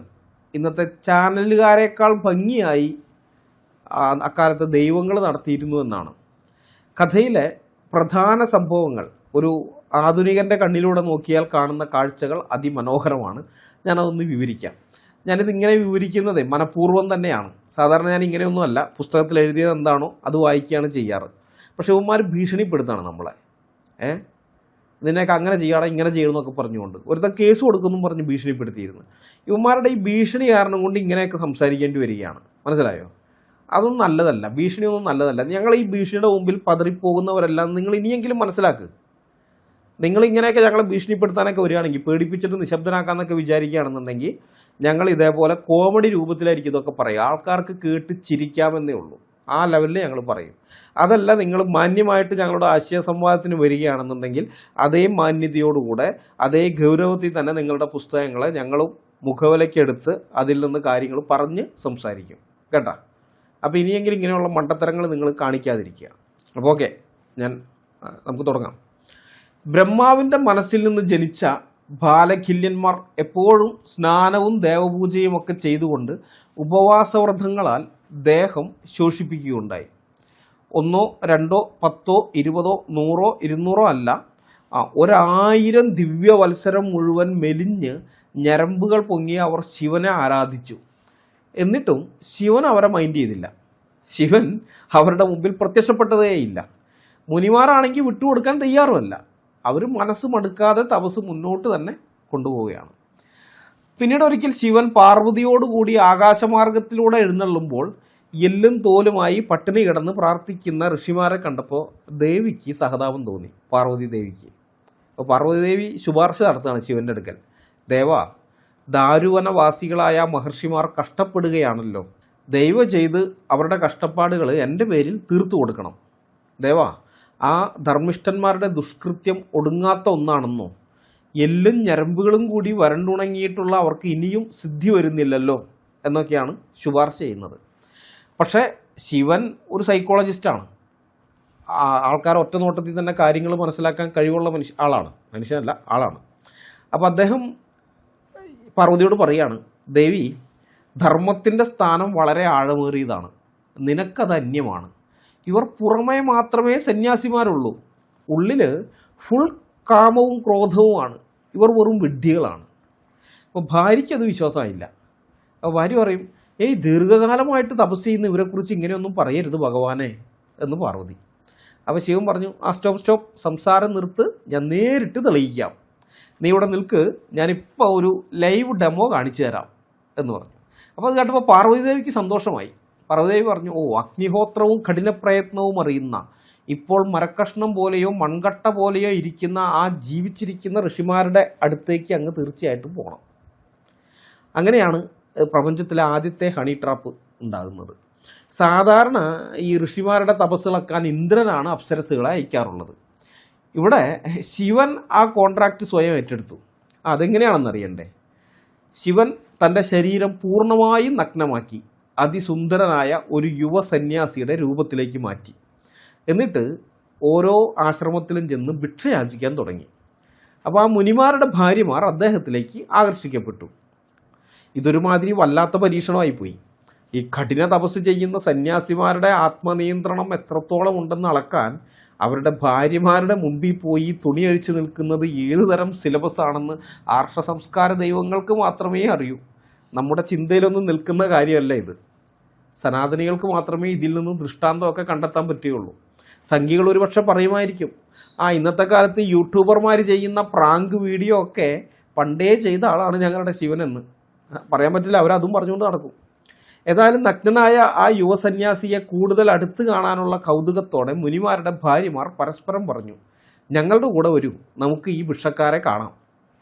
ഇന്നത്തെ ചാനലുകാരേക്കാൾ ഭംഗിയായി അക്കാലത്ത് ദൈവങ്ങൾ നടത്തിയിരുന്നു എന്നാണ്. കഥയിലെ പ്രധാന സംഭവങ്ങൾ ഒരു ആധുനികൻ്റെ കണ്ണിലൂടെ നോക്കിയാൽ കാണുന്ന കാഴ്ചകൾ അതിമനോഹരമാണ്. ഞാനതൊന്ന് വിവരിക്കാം. ഞാനിതിങ്ങനെ വിവരിക്കുന്നത് മനഃപൂർവ്വം തന്നെയാണ്. സാധാരണ ഞാൻ ഇങ്ങനെയൊന്നുമല്ല, പുസ്തകത്തിൽ എഴുതിയത് എന്താണോ അത് വായിക്കുകയാണ് ചെയ്യാറ്. പക്ഷേ ഇവന്മാർ ഭീഷണിപ്പെടുത്താണ് നമ്മളെ. നിനക്ക് അങ്ങനെ ചെയ്യണം ഇങ്ങനെ ചെയ്യണമെന്നൊക്കെ പറഞ്ഞുകൊണ്ട് ഒരുത്തൻ കേസ് കൊടുക്കുമെന്നും പറഞ്ഞ് ഭീഷണിപ്പെടുത്തിയിരുന്നു. ഇവന്മാരുടെ ഈ ഭീഷണി കാരണം കൊണ്ട് ഇങ്ങനെയൊക്കെ സംസാരിക്കേണ്ടി വരികയാണ്. മനസ്സിലായോ? അതൊന്നും നല്ലതല്ല, ഭീഷണിയൊന്നും നല്ലതല്ല. ഞങ്ങൾ ഈ ഭീഷണിയുടെ മുമ്പിൽ പതറിപ്പോകുന്നവരെല്ലാം നിങ്ങൾ ഇനിയെങ്കിലും മനസ്സിലാക്കുക. നിങ്ങളിങ്ങനെയൊക്കെ ഞങ്ങളെ ഭീഷണിപ്പെടുത്താനൊക്കെ വരികയാണെങ്കിൽ, പേടിപ്പിച്ചിട്ട് നിശബ്ദനാക്കാന്നൊക്കെ വിചാരിക്കുകയാണെന്നുണ്ടെങ്കിൽ ഞങ്ങൾ ഇതേപോലെ കോമഡി രൂപത്തിലായിരിക്കും ഇതൊക്കെ പറയുക. ആൾക്കാർക്ക് കേട്ട് ചിരിക്കാമെന്നേ ഉള്ളൂ. ആ ലെവലിൽ ഞങ്ങൾ പറയും. അതല്ല, നിങ്ങൾ മാന്യമായിട്ട് ഞങ്ങളുടെ ആശയ സംവാദത്തിന് വരികയാണെന്നുണ്ടെങ്കിൽ അതേ മാന്യതയോടുകൂടെ അതേ ഗൗരവത്തിൽ തന്നെ നിങ്ങളുടെ പുസ്തകങ്ങളെ ഞങ്ങളും മുഖവിലയ്ക്കെടുത്ത് അതിൽ നിന്ന് കാര്യങ്ങൾ പറഞ്ഞ് സംസാരിക്കും കേട്ടോ. അപ്പോൾ ഇനിയെങ്കിലും ഇങ്ങനെയുള്ള മണ്ടത്തരങ്ങൾ നിങ്ങൾ കാണിക്കാതിരിക്കുക. അപ്പോൾ ഓക്കെ, നമുക്ക് തുടങ്ങാം. ബ്രഹ്മാവിൻ്റെ മനസ്സിൽ നിന്ന് ജനിച്ച ബാലഖില്യന്മാർ എപ്പോഴും സ്നാനവും ദേവപൂജയും ഒക്കെ ചെയ്തുകൊണ്ട് ഉപവാസവ്രതങ്ങളാൽ ദേഹം ശോഷിപ്പിക്കുകയുണ്ടായി. 1, 2, 10, 20, 100, 200 അല്ല, 1000 ദിവ്യവത്സരം മുഴുവൻ മെലിഞ്ഞ് ഞരമ്പുകൾ പൊങ്ങിയ അവർ ശിവനെ ആരാധിച്ചു. എന്നിട്ടും ശിവൻ അവരെ മൈൻഡ് ചെയ്തില്ല. ശിവൻ അവരുടെ മുമ്പിൽ പ്രത്യക്ഷപ്പെട്ടതേയില്ല. മുനിമാരാണെങ്കിൽ വിട്ടുകൊടുക്കാൻ തയ്യാറുമല്ല. അവർ മനസ്സ് മടുക്കാതെ തപസ് മുന്നോട്ട് തന്നെ കൊണ്ടുപോവുകയാണ്. പിന്നീട് ഒരിക്കൽ ശിവൻ പാർവതിയോടുകൂടി ആകാശമാർഗത്തിലൂടെ എഴുന്നള്ളുമ്പോൾ എല്ലും തോലുമായി പട്ടിണി കിടന്ന് പ്രാർത്ഥിക്കുന്ന ഋഷിമാരെ കണ്ടപ്പോൾ ദേവിക്ക് സഹതാപം തോന്നി, പാർവതി ദേവിക്ക്. അപ്പോൾ പാർവതി ദേവി ശുപാർശ നടത്തുകയാണ് ശിവൻ്റെ അടുക്കൽ. ദേവാ, ദാരുവനവാസികളായ മഹർഷിമാർ കഷ്ടപ്പെടുകയാണല്ലോ. ദയവ് ചെയ്ത് അവരുടെ കഷ്ടപ്പാടുകൾ എൻ്റെ പേരിൽ തീർത്തു കൊടുക്കണം. ദേവാ, ആ ധർമ്മിഷ്ഠന്മാരുടെ ദുഷ്കൃത്യം ഒടുങ്ങാത്ത ഒന്നാണെന്നോ, എല്ലും ഞരമ്പുകളും കൂടി വരണ്ടുണങ്ങിയിട്ടുള്ള അവർക്ക് ഇനിയും സിദ്ധി വരുന്നില്ലല്ലോ എന്നൊക്കെയാണ് ശുപാർശ ചെയ്യുന്നത്. പക്ഷേ ശിവൻ ഒരു സൈക്കോളജിസ്റ്റാണ്. ആൾക്കാർ ഒറ്റ നോട്ടത്തിൽ തന്നെ കാര്യങ്ങൾ മനസ്സിലാക്കാൻ കഴിവുള്ള മനുഷ്യനല്ല ആളാണ്. അപ്പോൾ അദ്ദേഹം പാർവതിയോട് പറയാണ്, ദേവി, ധർമ്മത്തിൻ്റെ സ്ഥാനം വളരെ ആഴമേറിയതാണ്. നിനക്കത് അന്യമാണ്. ഇവർ പുറമേ മാത്രമേ സന്യാസിമാരുള്ളൂ, ഉള്ളിൽ ഫുൾ കാമവും ക്രോധവുമാണ്. ഇവർ വെറും വിഡ്ഢികളാണ്. അപ്പോൾ ഭാര്യയ്ക്കത് വിശ്വാസമായില്ല. അപ്പോൾ ഭാര്യ പറയും, ദീർഘകാലമായിട്ട് തപസ് ചെയ്യുന്ന ഇവരെക്കുറിച്ച് ഇങ്ങനെയൊന്നും പറയരുത് ഭഗവാനെ എന്ന് പാർവതി. അപ്പോൾ ശിവൻ പറഞ്ഞു, സ്റ്റോപ്പ്, സംസാരം നിർത്ത്, ഞാൻ നേരിട്ട് തെളിയിക്കാം. നീ ഇവിടെ നിൽക്ക്, ഞാനിപ്പോൾ ഒരു ലൈവ് ഡെമോ കാണിച്ചു തരാം എന്ന് പറഞ്ഞു. അപ്പോൾ അത് കേട്ടപ്പോൾ പാർവതി ദേവിക്ക് സന്തോഷമായി. പാർവതി പറഞ്ഞു, അഗ്നിഹോത്രവും കഠിനപ്രയത്നവും അറിയുന്ന, ഇപ്പോൾ മരക്കഷ്ണം പോലെയോ മൺകട്ട പോലെയോ ഇരിക്കുന്ന ആ ജീവിച്ചിരിക്കുന്ന ഋഷിമാരുടെ അടുത്തേക്ക് അങ്ങ് തീർച്ചയായിട്ടും പോകണം. അങ്ങനെയാണ് പ്രപഞ്ചത്തിലെ ആദ്യത്തെ ഹണി ട്രാപ്പ് ഉണ്ടാകുന്നത്. സാധാരണ ഈ ഋഷിമാരുടെ തപസ്സിളക്കാൻ ഇന്ദ്രനാണ് അപ്സരസുകളെ അയക്കാറുള്ളത്. ഇവിടെ ശിവൻ ആ കോൺട്രാക്റ്റ് സ്വയം ഏറ്റെടുത്തു. അതെങ്ങനെയാണെന്നറിയണ്ടേ? ശിവൻ തൻ്റെ ശരീരം പൂർണ്ണമായും നഗ്നമാക്കി അതിസുന്ദരനായ ഒരു യുവ സന്യാസിയുടെ രൂപത്തിലേക്ക് മാറ്റി. എന്നിട്ട് ഓരോ ആശ്രമത്തിലും ചെന്ന് ഭിക്ഷ യാചിക്കാൻ തുടങ്ങി. അപ്പോൾ ആ മുനിമാരുടെ ഭാര്യമാർ അദ്ദേഹത്തിലേക്ക് ആകർഷിക്കപ്പെട്ടു. ഇതൊരുമാതിരി വല്ലാത്ത പരീക്ഷണമായിപ്പോയി. ഈ കഠിന തപസ് ചെയ്യുന്ന സന്യാസിമാരുടെ ആത്മനിയന്ത്രണം എത്രത്തോളം ഉണ്ടെന്ന് അളക്കാൻ അവരുടെ ഭാര്യമാരുടെ മുമ്പിൽ പോയി തുണി അഴിച്ചു നിൽക്കുന്നത് ഏതു തരം സിലബസ് ആണെന്ന് ആർഷ സംസ്കാര ദൈവങ്ങൾക്ക് മാത്രമേ അറിയൂ. നമ്മുടെ ചിന്തയിലൊന്നും നിൽക്കുന്ന കാര്യമല്ല ഇത്. സനാതനികൾക്ക് മാത്രമേ ഇതിൽ നിന്ന് ദൃഷ്ടാന്തമൊക്കെ കണ്ടെത്താൻ പറ്റുകയുള്ളൂ. സംഘികൾ ഒരുപക്ഷെ പറയുമായിരിക്കും, ഇന്നത്തെ കാലത്ത് യൂട്യൂബർമാർ ചെയ്യുന്ന പ്രാങ്ക് വീഡിയോ ഒക്കെ പണ്ടേ ചെയ്ത ആളാണ് ഞങ്ങളുടെ ശിവനെന്ന്. പറയാൻ പറ്റില്ല, അവരതും പറഞ്ഞുകൊണ്ട് നടക്കും. ഏതായാലും നഗ്നനായ ആ യുവസന്യാസിയെ കൂടുതൽ അടുത്ത് കാണാനുള്ള കൗതുകത്തോടെ മുനിമാരുടെ ഭാര്യമാർ പരസ്പരം പറഞ്ഞു, ഞങ്ങളുടെ കൂടെ വരൂ, നമുക്ക് ഈ ഭിക്ഷക്കാരെ കാണാം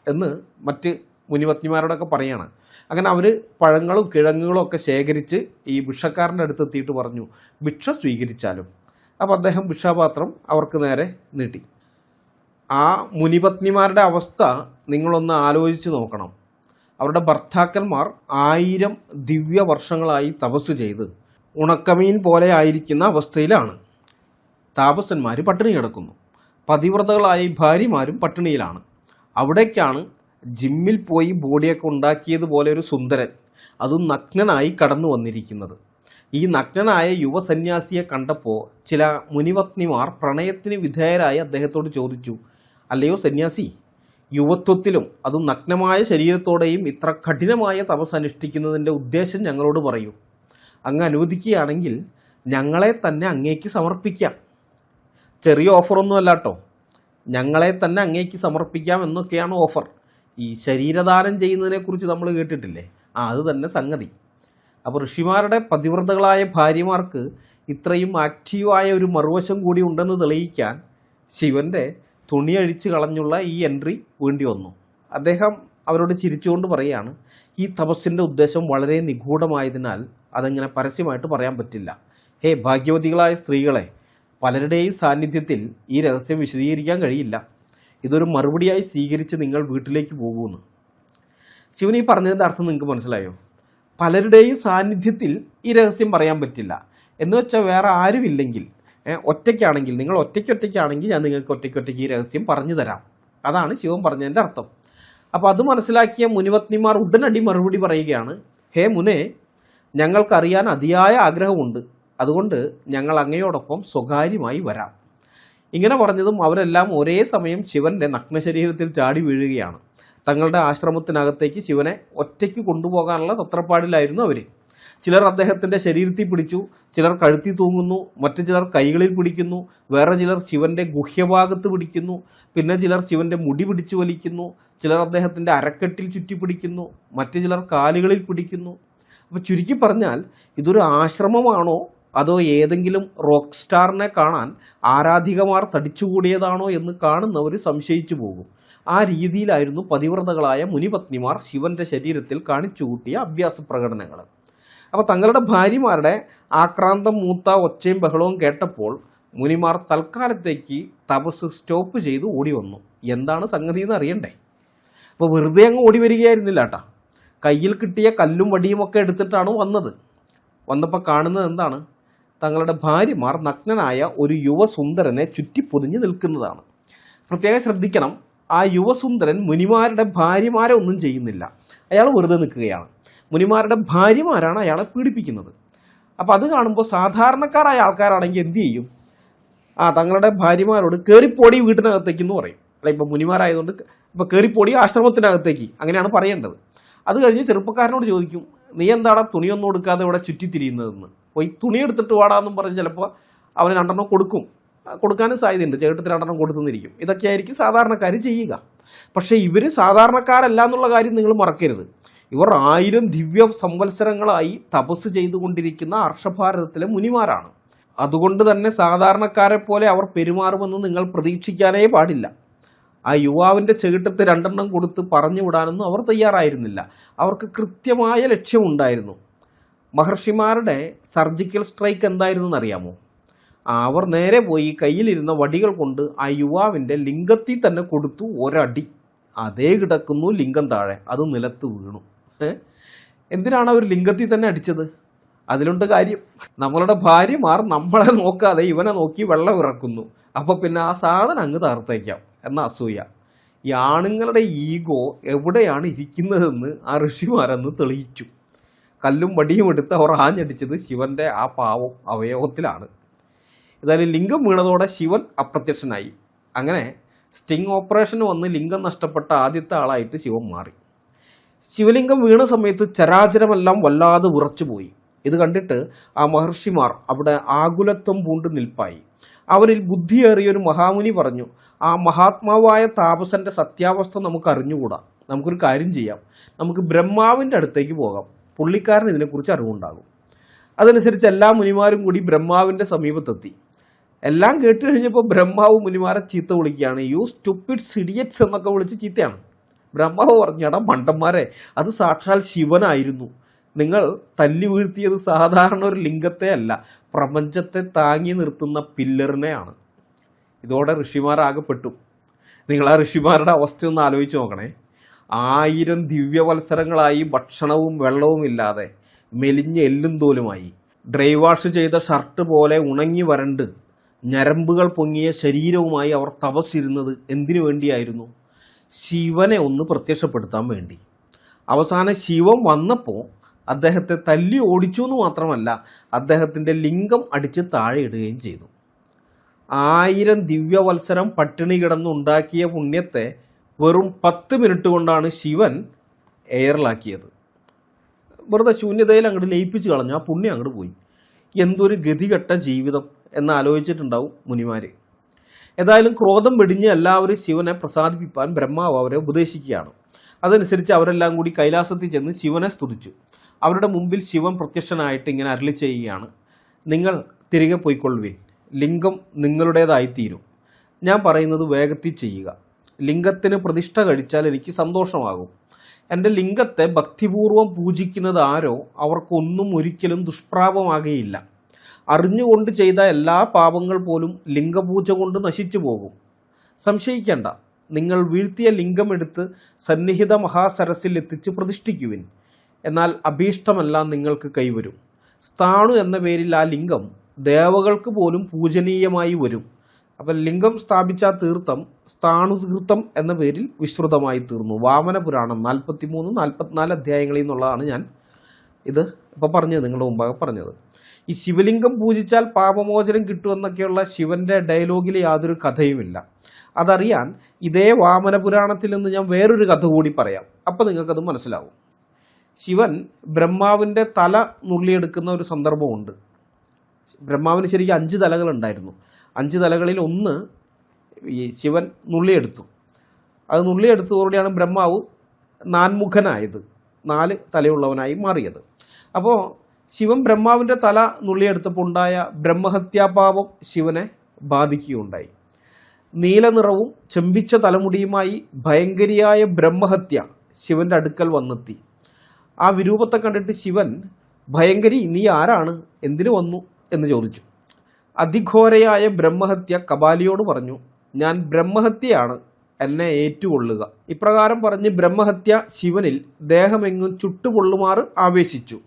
എന്ന് മറ്റ് മുനിപത്നിമാരോടൊക്കെ പറയാണ്. അങ്ങനെ അവർ പഴങ്ങളും കിഴങ്ങുകളും ഒക്കെ ശേഖരിച്ച് ഈ ഭിക്ഷക്കാരൻ്റെ അടുത്തെത്തിയിട്ട് പറഞ്ഞു, ഭിക്ഷ സ്വീകരിച്ചാലും. അപ്പോൾ അദ്ദേഹം ഭിക്ഷാപാത്രം അവർക്ക് നേരെ നീട്ടി. ആ മുനിപത്നിമാരുടെ അവസ്ഥ നിങ്ങളൊന്ന് ആലോചിച്ച് നോക്കണം. അവരുടെ ഭർത്താക്കന്മാർ 1000 ദിവ്യവർഷങ്ങളായി തപസ് ചെയ്ത് ഉണക്കമീൻ പോലെ ആയിരിക്കുന്ന അവസ്ഥയിലാണ്. താപസന്മാർ പട്ടിണി കിടക്കുന്നു. പതിവ്രതകളായ ഭാര്യമാരും പട്ടിണിയിലാണ്. അവിടേക്കാണ് ജിമ്മിൽ പോയി ബോഡിയൊക്കെ ഉണ്ടാക്കിയതുപോലെ ഒരു സുന്ദരൻ, അതും നഗ്നനായി കടന്നു വന്നിരിക്കുന്നത്. ഈ നഗ്നനായ യുവസന്യാസിയെ കണ്ടപ്പോൾ ചില മുനിപത്നിമാർ പ്രണയത്തിന് വിധേയരായി അദ്ദേഹത്തോട് ചോദിച്ചു, അല്ലയോ സന്യാസി, യുവത്വത്തിലും അതും നഗ്നമായ ശരീരത്തോടെയും ഇത്ര കഠിനമായ തപസ് അനുഷ്ഠിക്കുന്നതിൻ്റെ ഉദ്ദേശം ഞങ്ങളോട് പറയൂ. അങ്ങ് അനുവദിക്കുകയാണെങ്കിൽ ഞങ്ങളെ തന്നെ അങ്ങേക്ക് സമർപ്പിക്കാം. ചെറിയ ഓഫറൊന്നും അല്ല കേട്ടോ, ഞങ്ങളെ തന്നെ അങ്ങേക്ക് സമർപ്പിക്കാം എന്നൊക്കെയാണ് ഓഫർ. ഈ ശരീരദാനം ചെയ്യുന്നതിനെക്കുറിച്ച് നമ്മൾ കേട്ടിട്ടില്ലേ? അത് തന്നെ സംഗതി. അപ്പോൾ ഋഷിമാരുടെ പതിവ്രതകളായ ഭാര്യമാർക്ക് ഇത്രയും ആക്റ്റീവായ ഒരു മറുവശം കൂടി ഉണ്ടെന്ന് തെളിയിക്കാൻ ശിവൻ്റെ തുണി അഴിച്ചു കളഞ്ഞുള്ള ഈ എൻട്രി വേണ്ടി വന്നു. അദ്ദേഹം അവരോട് ചിരിച്ചുകൊണ്ട് പറയുകയാണ്, ഈ തപസ്സിൻ്റെ ഉദ്ദേശം വളരെ നിഗൂഢമായതിനാൽ അതങ്ങനെ പരസ്യമായിട്ട് പറയാൻ പറ്റില്ല. ഹേ ഭാഗ്യവതികളായ സ്ത്രീകളെ, പലരുടെയും സാന്നിധ്യത്തിൽ ഈ രഹസ്യം വിശദീകരിക്കാൻ കഴിയില്ല. ഇതൊരു മറുപടിയായി സ്വീകരിച്ച് നിങ്ങൾ വീട്ടിലേക്ക് പോകുമെന്ന്. ശിവൻ ഈ പറഞ്ഞതിൻ്റെ അർത്ഥം നിങ്ങൾക്ക് മനസ്സിലായോ? പലരുടെയും സാന്നിധ്യത്തിൽ ഈ രഹസ്യം പറയാൻ പറ്റില്ല എന്ന് വെച്ചാൽ വേറെ ആരുമില്ലെങ്കിൽ, ഒറ്റയ്ക്കാണെങ്കിൽ, നിങ്ങൾ ഒറ്റയ്ക്കാണെങ്കിൽ ഞാൻ നിങ്ങൾക്ക് ഒറ്റയ്ക്ക് ഈ രഹസ്യം പറഞ്ഞു തരാം. അതാണ് ശിവൻ പറഞ്ഞതിൻ്റെ അർത്ഥം. അപ്പോൾ അത് മനസ്സിലാക്കിയ മുനിപത്നിമാർ ഉടനടി മറുപടി പറയുകയാണ്, ഹേ മുനെ, ഞങ്ങൾക്കറിയാൻ അതിയായ ആഗ്രഹമുണ്ട്. അതുകൊണ്ട് ഞങ്ങൾ അങ്ങയോടൊപ്പം സ്വകാര്യമായി വരാം. ഇങ്ങനെ പറഞ്ഞതും അവരെല്ലാം ഒരേ സമയം ശിവൻ്റെ നഗ്നശരീരത്തിൽ ചാടി വീഴുകയാണ്. തങ്ങളുടെ ആശ്രമത്തിനകത്തേക്ക് ശിവനെ ഒറ്റയ്ക്ക് കൊണ്ടുപോകാനുള്ള തത്രപ്പാടിലായിരുന്നു അവർ. ചിലർ അദ്ദേഹത്തിൻ്റെ ശരീരത്തിൽ പിടിച്ചു, ചിലർ കഴുത്തി തൂങ്ങുന്നു, മറ്റു ചിലർ കൈകളിൽ പിടിക്കുന്നു, വേറെ ചിലർ ശിവൻ്റെ ഗുഹ്യഭാഗത്ത് പിടിക്കുന്നു, പിന്നെ ചിലർ ശിവൻ്റെ മുടി പിടിച്ചു വലിക്കുന്നു, ചിലർ അദ്ദേഹത്തിൻ്റെ അരക്കെട്ടിൽ ചുറ്റിപ്പിടിക്കുന്നു, മറ്റു ചിലർ കാലുകളിൽ പിടിക്കുന്നു. അപ്പോൾ ചുരുക്കി പറഞ്ഞാൽ ഇതൊരു ആശ്രമമാണോ അതോ ഏതെങ്കിലും റോക്ക് സ്റ്റാറിനെ കാണാൻ ആരാധികമാർ തടിച്ചുകൂടിയതാണോ എന്ന് കാണുന്നവർ സംശയിച്ചു പോകും. ആ രീതിയിലായിരുന്നു പതിവ്രതകളായ മുനിപത്നിമാർ ശിവൻ്റെ ശരീരത്തിൽ കാണിച്ചു കൂട്ടിയ അഭ്യാസ പ്രകടനങ്ങൾ. അപ്പോൾ തങ്ങളുടെ ഭാര്യമാരുടെ ആക്രാന്തം മൂത്ത ഒച്ചയും ബഹളവും കേട്ടപ്പോൾ മുനിമാർ തൽക്കാലത്തേക്ക് തപസ് സ്റ്റോപ്പ് ചെയ്ത് ഓടി വന്നു. എന്താണ് സംഗതി എന്ന് അറിയണ്ടേ? അപ്പോൾ വെറുതെ അങ്ങ് ഓടി വരികയായിരുന്നില്ല കേട്ടോ. കയ്യിൽ കിട്ടിയ കല്ലും വടിയും ഒക്കെ എടുത്തിട്ടാണ് വന്നത്. വന്നപ്പോൾ കാണുന്നത് എന്താണ്? തങ്ങളുടെ ഭാര്യമാർ നഗ്നനായ ഒരു യുവസുന്ദരനെ ചുറ്റിപ്പൊതിഞ്ഞ് നിൽക്കുന്നതാണ്. പ്രത്യേകം ശ്രദ്ധിക്കണം, ആ യുവസുന്ദരൻ മുനിമാരുടെ ഭാര്യമാരെ ഒന്നും ചെയ്യുന്നില്ല, അയാൾ വെറുതെ നിൽക്കുകയാണ്. മുനിമാരുടെ ഭാര്യമാരാണ് അയാളെ പീഡിപ്പിക്കുന്നത്. അപ്പോൾ അത് കാണുമ്പോൾ സാധാരണക്കാരായ ആൾക്കാരാണെങ്കിൽ എന്തു ചെയ്യും? തങ്ങളുടെ ഭാര്യമാരോട് കയറിപ്പോടി വീട്ടിനകത്തേക്ക് എന്ന് പറയും. അല്ല, ഇപ്പോൾ മുനിമാരായതുകൊണ്ട് ഇപ്പോൾ കയറിപ്പോടി ആശ്രമത്തിനകത്തേക്ക്, അങ്ങനെയാണ് പറയേണ്ടത്. അത് കഴിഞ്ഞ് ചെറുപ്പക്കാരനോട് ചോദിക്കും, നീ എന്താണ് തുണിയൊന്നും കൊടുക്കാതെ ഇവിടെ ചുറ്റിത്തിരിയുന്നതെന്ന്. പോയി തുണി എടുത്തിട്ട് വാടാന്നും പറഞ്ഞ് ചിലപ്പോൾ അവന് 2 കൊടുക്കാനും സാധ്യതയുണ്ട്. ചേട്ടത്തിന് 2 കൊടുത്തുന്നിരിക്കും. ഇതൊക്കെയായിരിക്കും സാധാരണക്കാർ ചെയ്യുക. പക്ഷേ ഇവർ സാധാരണക്കാരല്ല എന്നുള്ള കാര്യം നിങ്ങൾ മറക്കരുത്. ഇവർ 1000 ദിവ്യ സംവത്സരങ്ങളായി തപസ് ചെയ്തുകൊണ്ടിരിക്കുന്ന ഹർഷഭാരതത്തിലെ മുനിമാരാണ്. അതുകൊണ്ട് തന്നെ സാധാരണക്കാരെ പോലെ അവർ പെരുമാറുമെന്ന് നിങ്ങൾ പ്രതീക്ഷിക്കാനേ പാടില്ല. ആ യുവാവിൻ്റെ ചെകിട്ടത്ത് 2 കൊടുത്ത് പറഞ്ഞു വിടാനൊന്നും അവർ തയ്യാറായിരുന്നില്ല. അവർക്ക് കൃത്യമായ ലക്ഷ്യമുണ്ടായിരുന്നു. മഹർഷിമാരുടെ സർജിക്കൽ സ്ട്രൈക്ക് എന്തായിരുന്നു എന്നറിയാമോ? അവർ നേരെ പോയി കയ്യിലിരുന്ന വടികൾ കൊണ്ട് ആ യുവാവിൻ്റെ ലിംഗത്തിൽ തന്നെ കൊടുത്തു ഒരടി. അതേ കിടക്കുന്നു ലിംഗം താഴെ, അത് നിലത്ത് വീണു. എന്തിനാണ് അവർ ലിംഗത്തിൽ തന്നെ അടിച്ചത്? അതിലുണ്ട് കാര്യം. നമ്മളുടെ ഭാര്യമാർ നമ്മളെ നോക്കാതെ ഇവനെ നോക്കി വെള്ളം ഇറക്കുന്നു. അപ്പോൾ പിന്നെ ആ സാധനം അങ്ങ് തകർത്തേക്കാം എന്ന അസൂയ. ഈ ആണുങ്ങളുടെ ഈഗോ എവിടെയാണ് ഇരിക്കുന്നതെന്ന് ആ ഋഷിമാരെന്ന് തെളിയിച്ചു. കല്ലും വടിയും എടുത്ത് അവർ ആഞ്ഞടിച്ചത് ശിവൻ്റെ ആ പാവം അവയവത്തിലാണ്. ഏതായാലും ലിംഗം വീണതോടെ ശിവൻ അപ്രത്യക്ഷനായി. അങ്ങനെ സ്റ്റിങ് ഓപ്പറേഷൻ വന്ന് ലിംഗം നഷ്ടപ്പെട്ട ആദ്യത്തെ ആളായിട്ട് ശിവൻ മാറി. ശിവലിംഗം വീണ സമയത്ത് ചരാചരമെല്ലാം വല്ലാതെ വിറച്ചുപോയി. ഇത് കണ്ടിട്ട് ആ മഹർഷിമാർ അവിടെ ആകുലത്വം പൂണ്ട് നിൽപ്പായി. അവരിൽ ബുദ്ധിയേറിയൊരു മഹാമുനി പറഞ്ഞു, ആ മഹാത്മാവായ താപസൻ്റെ സത്യാവസ്ഥ നമുക്ക് അറിഞ്ഞുകൂടാ. നമുക്കൊരു കാര്യം ചെയ്യാം, നമുക്ക് ബ്രഹ്മാവിൻ്റെ അടുത്തേക്ക് പോകാം. പുള്ളിക്കാരന് ഇതിനെക്കുറിച്ച് അറിവുണ്ടാകും. അതനുസരിച്ച് എല്ലാ മുനിമാരും കൂടി ബ്രഹ്മാവിൻ്റെ സമീപത്തെത്തി. എല്ലാം കേട്ട് കഴിഞ്ഞപ്പോൾ ബ്രഹ്മാവ് മുനിമാരെ ചീത്ത വിളിക്കുകയാണ്. യു സ്റ്റുപ്പിഡ്സ് ഇഡിയറ്റ്സ് എന്നൊക്കെ വിളിച്ച് ചീത്തയാണ്. ബ്രഹ്മാവ് പറഞ്ഞു, എടാ മണ്ടന്മാരെ, അത് സാക്ഷാൽ ശിവനായിരുന്നു. നിങ്ങൾ തല്ലി വീഴ്ത്തിയത് സാധാരണ ഒരു ലിംഗത്തെ അല്ല, പ്രപഞ്ചത്തെ താങ്ങി നിർത്തുന്ന പില്ലറിനെയാണ്. ഇതോടെ ഋഷിമാർ ആകപ്പെട്ടു. നിങ്ങൾ ആ ഋഷിമാരുടെ അവസ്ഥയൊന്ന് ആലോചിച്ച് നോക്കണേ. 1000 ദിവ്യവത്സരങ്ങളായി ഭക്ഷണവും വെള്ളവും ഇല്ലാതെ മെലിഞ്ഞ എല്ലും തോലുമായി, ഡ്രൈ വാഷ് ചെയ്ത ഷർട്ട് പോലെ ഉണങ്ങി വരണ്ട് ഞരമ്പുകൾ പൊങ്ങിയ ശരീരവുമായി അവർ തപസ്സിരുന്നത് എന്തിനു വേണ്ടിയായിരുന്നു? ശിവനെ ഒന്ന് പ്രത്യക്ഷപ്പെടുത്താൻ വേണ്ടി. അവസാനം ശിവൻ വന്നപ്പോൾ അദ്ദേഹത്തെ തല്ലി ഓടിച്ചു എന്ന് മാത്രമല്ല, അദ്ദേഹത്തിൻ്റെ ലിംഗം അടിച്ച് താഴെ ഇടുകയും ചെയ്തു. 1000 ദിവ്യവത്സരം പട്ടിണി കിടന്നുണ്ടാക്കിയ പുണ്യത്തെ വെറും 10 മിനിറ്റ് കൊണ്ടാണ് ശിവൻ എയറിലാക്കിയത്. വെറുതെ ശൂന്യതയിൽ അങ്ങോട്ട് ലയിപ്പിച്ച് കളഞ്ഞു, ആ പുണ്യം അങ്ങോട്ട് പോയി. എന്തൊരു ഗതികെട്ട ജീവിതം എന്ന് ആലോചിച്ചിട്ടുണ്ടാവും മുനിമാർ. ഏതായാലും ക്രോധം വെടിഞ്ഞ് എല്ലാവരും ശിവനെ പ്രസാദിപ്പിക്കാൻ ബ്രഹ്മാവ് അവരെ ഉപദേശിക്കുകയാണ്. അതനുസരിച്ച് അവരെല്ലാം കൂടി കൈലാസത്തിൽ ചെന്ന് ശിവനെ സ്തുതിച്ചു. അവരുടെ മുമ്പിൽ ശിവൻ പ്രത്യക്ഷനായിട്ട് ഇങ്ങനെ അരുളി ചെയ്യുകയാണ്: നിങ്ങൾ തിരികെ പോയിക്കൊള്ളുവിൻ, ലിംഗം നിങ്ങളുടേതായിത്തീരും. ഞാൻ പറയുന്നത് വേഗത്തിൽ ചെയ്യുക. ലിംഗത്തിന് പ്രതിഷ്ഠ കഴിച്ചാൽ എനിക്ക് സന്തോഷമാകും. എൻ്റെ ലിംഗത്തെ ഭക്തിപൂർവം പൂജിക്കുന്നത് ആരോ അവർക്കൊന്നും ഒരിക്കലും ദുഷ്പ്രാപമാകുകയില്ല. അറിഞ്ഞുകൊണ്ട് ചെയ്ത എല്ലാ പാപങ്ങൾ പോലും ലിംഗപൂജ കൊണ്ട് നശിച്ചു പോകും. സംശയിക്കേണ്ട, നിങ്ങൾ വീഴ്ത്തിയ ലിംഗമെടുത്ത് സന്നിഹിത മഹാസരസിൽ എത്തിച്ച് പ്രതിഷ്ഠിക്കുവിൻ. എന്നാൽ അഭീഷ്ടമെല്ലാം നിങ്ങൾക്ക് കൈവരും. സ്ഥാണു എന്ന പേരിൽ ആ ലിംഗം ദേവകൾക്ക് പോലും പൂജനീയമായി വരും. അപ്പം ലിംഗം സ്ഥാപിച്ച തീർത്ഥം സ്ഥാണു തീർത്ഥം എന്ന പേരിൽ വിശ്രുതമായി തീർന്നു. വാമന പുരാണം 43-44 അധ്യായങ്ങളിൽ നിന്നുള്ളതാണ് ഞാൻ ഇത് ഇപ്പോൾ പറഞ്ഞത്, നിങ്ങളുടെ മുമ്പാകെ പറഞ്ഞത്. ഈ ശിവലിംഗം പൂജിച്ചാൽ പാപമോചനം കിട്ടുമെന്നൊക്കെയുള്ള ശിവൻ്റെ ഡയലോഗിൽ യാതൊരു കഥയുമില്ല. അതറിയാൻ ഇതേ വാമന പുരാണത്തിൽ നിന്ന് ഞാൻ വേറൊരു കഥ കൂടി പറയാം, അപ്പോൾ നിങ്ങൾക്കത് മനസ്സിലാവും. ശിവൻ ബ്രഹ്മാവിൻ്റെ തല നുള്ളിയെടുക്കുന്ന ഒരു സന്ദർഭമുണ്ട്. ബ്രഹ്മാവിന് ശരിക്കും 5 തലകളുണ്ടായിരുന്നു. 5 തലകളിൽ ഒന്ന് ഈ ശിവൻ നുള്ളിയെടുത്തു. അത് നുള്ളിയെടുത്തതോടെയാണ് ബ്രഹ്മാവ് നാൻമുഖനായത്, 4 തലയുള്ളവനായി മാറിയത്. അപ്പോൾ ശിവൻ ബ്രഹ്മാവിൻ്റെ തല നുള്ളിയെടുത്തപ്പോൾ ഉണ്ടായ ബ്രഹ്മഹത്യാപാപം ശിവനെ ബാധിക്കുകയുണ്ടായി. നീലനിറവും ചെമ്പിച്ച തലമുടിയുമായി ഭയങ്കരിയായ ബ്രഹ്മഹത്യ ശിവൻ്റെ അടുക്കൽ വന്നെത്തി. ആ വിരൂപത്തെ കണ്ടിട്ട് ശിവൻ, ഭയങ്കരി നീ ആരാണ്, എന്തിനു വന്നു എന്ന് ചോദിച്ചു. അതിഘോരയായ ബ്രഹ്മഹത്യ കപാലിയോട് പറഞ്ഞു, ഞാൻ ബ്രഹ്മഹത്യയാണ്, എന്നെ ഏറ്റുകൊള്ളുക. ഇപ്രകാരം പറഞ്ഞ് ബ്രഹ്മഹത്യ ശിവനിൽ ദേഹമെങ്ങും ചുട്ടുപൊള്ളുമാറ് ആവേശിച്ചു.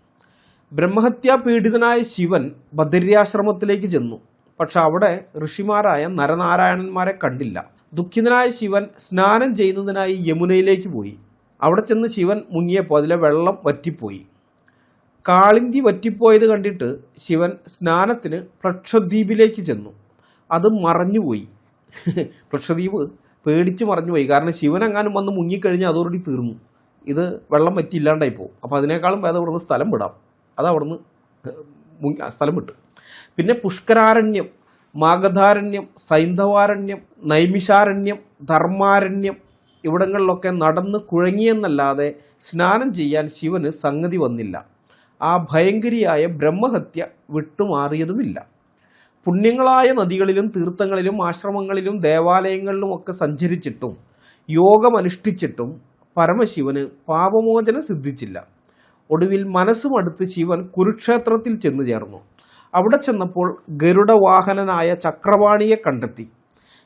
ബ്രഹ്മഹത്യാ പീഡിതനായ ശിവൻ ബദര്യാശ്രമത്തിലേക്ക് ചെന്നു. പക്ഷെ അവിടെ ഋഷിമാരായ നരനാരായണന്മാരെ കണ്ടില്ല. ദുഃഖിതനായ ശിവൻ സ്നാനം ചെയ്യുന്നതിനായി യമുനയിലേക്ക് പോയി. അവിടെ ചെന്ന് ശിവൻ മുങ്ങിയപ്പോൾ അതിലെ വെള്ളം വറ്റിപ്പോയി. കാളിന്തി വറ്റിപ്പോയത് കണ്ടിട്ട് ശിവൻ സ്നാനത്തിന് പ്ലക്ഷദ്വീപിലേക്ക് ചെന്നു. അത് മറഞ്ഞുപോയി. പ്ലക്ഷദ്വീപ് പേടിച്ച് മറഞ്ഞുപോയി. കാരണം ശിവനെങ്ങാനും വന്ന് മുങ്ങിക്കഴിഞ്ഞാൽ അതോടുകൂടി തീർന്നു, ഇത് വെള്ളം വറ്റിയില്ലാണ്ടായി പോകും. അപ്പോൾ അതിനേക്കാളും ഭേദം ഇവിടുന്ന് സ്ഥലം വിടാം. അത് അവിടുന്ന് സ്ഥലം വിട്ടു. പിന്നെ പുഷ്കരാരണ്യം, മാഗധാരണ്യം, സൈന്ധവാരണ്യം, നൈമിഷാരണ്യം, ധർമാരണ്യം ഇവിടങ്ങളിലൊക്കെ നടന്ന് കുഴങ്ങിയെന്നല്ലാതെ സ്നാനം ചെയ്യാൻ ശിവന് സംഗതി വന്നില്ല. ആ ഭയങ്കരിയായ ബ്രഹ്മഹത്യ വിട്ടുമാറിയതുമില്ല. പുണ്യങ്ങളായ നദികളിലും തീർത്ഥങ്ങളിലും ആശ്രമങ്ങളിലും ദേവാലയങ്ങളിലുമൊക്കെ സഞ്ചരിച്ചിട്ടും യോഗമനുഷ്ഠിച്ചിട്ടും പരമശിവന് പാപമോചനം സിദ്ധിച്ചില്ല. ഒടുവിൽ മനസ്സുമടുത്ത് ശിവൻ കുരുക്ഷേത്രത്തിൽ ചെന്നു ചേർന്നു. അവിടെ ചെന്നപ്പോൾ ഗരുഡവാഹനനായ ചക്രവാണിയെ കണ്ടെത്തി.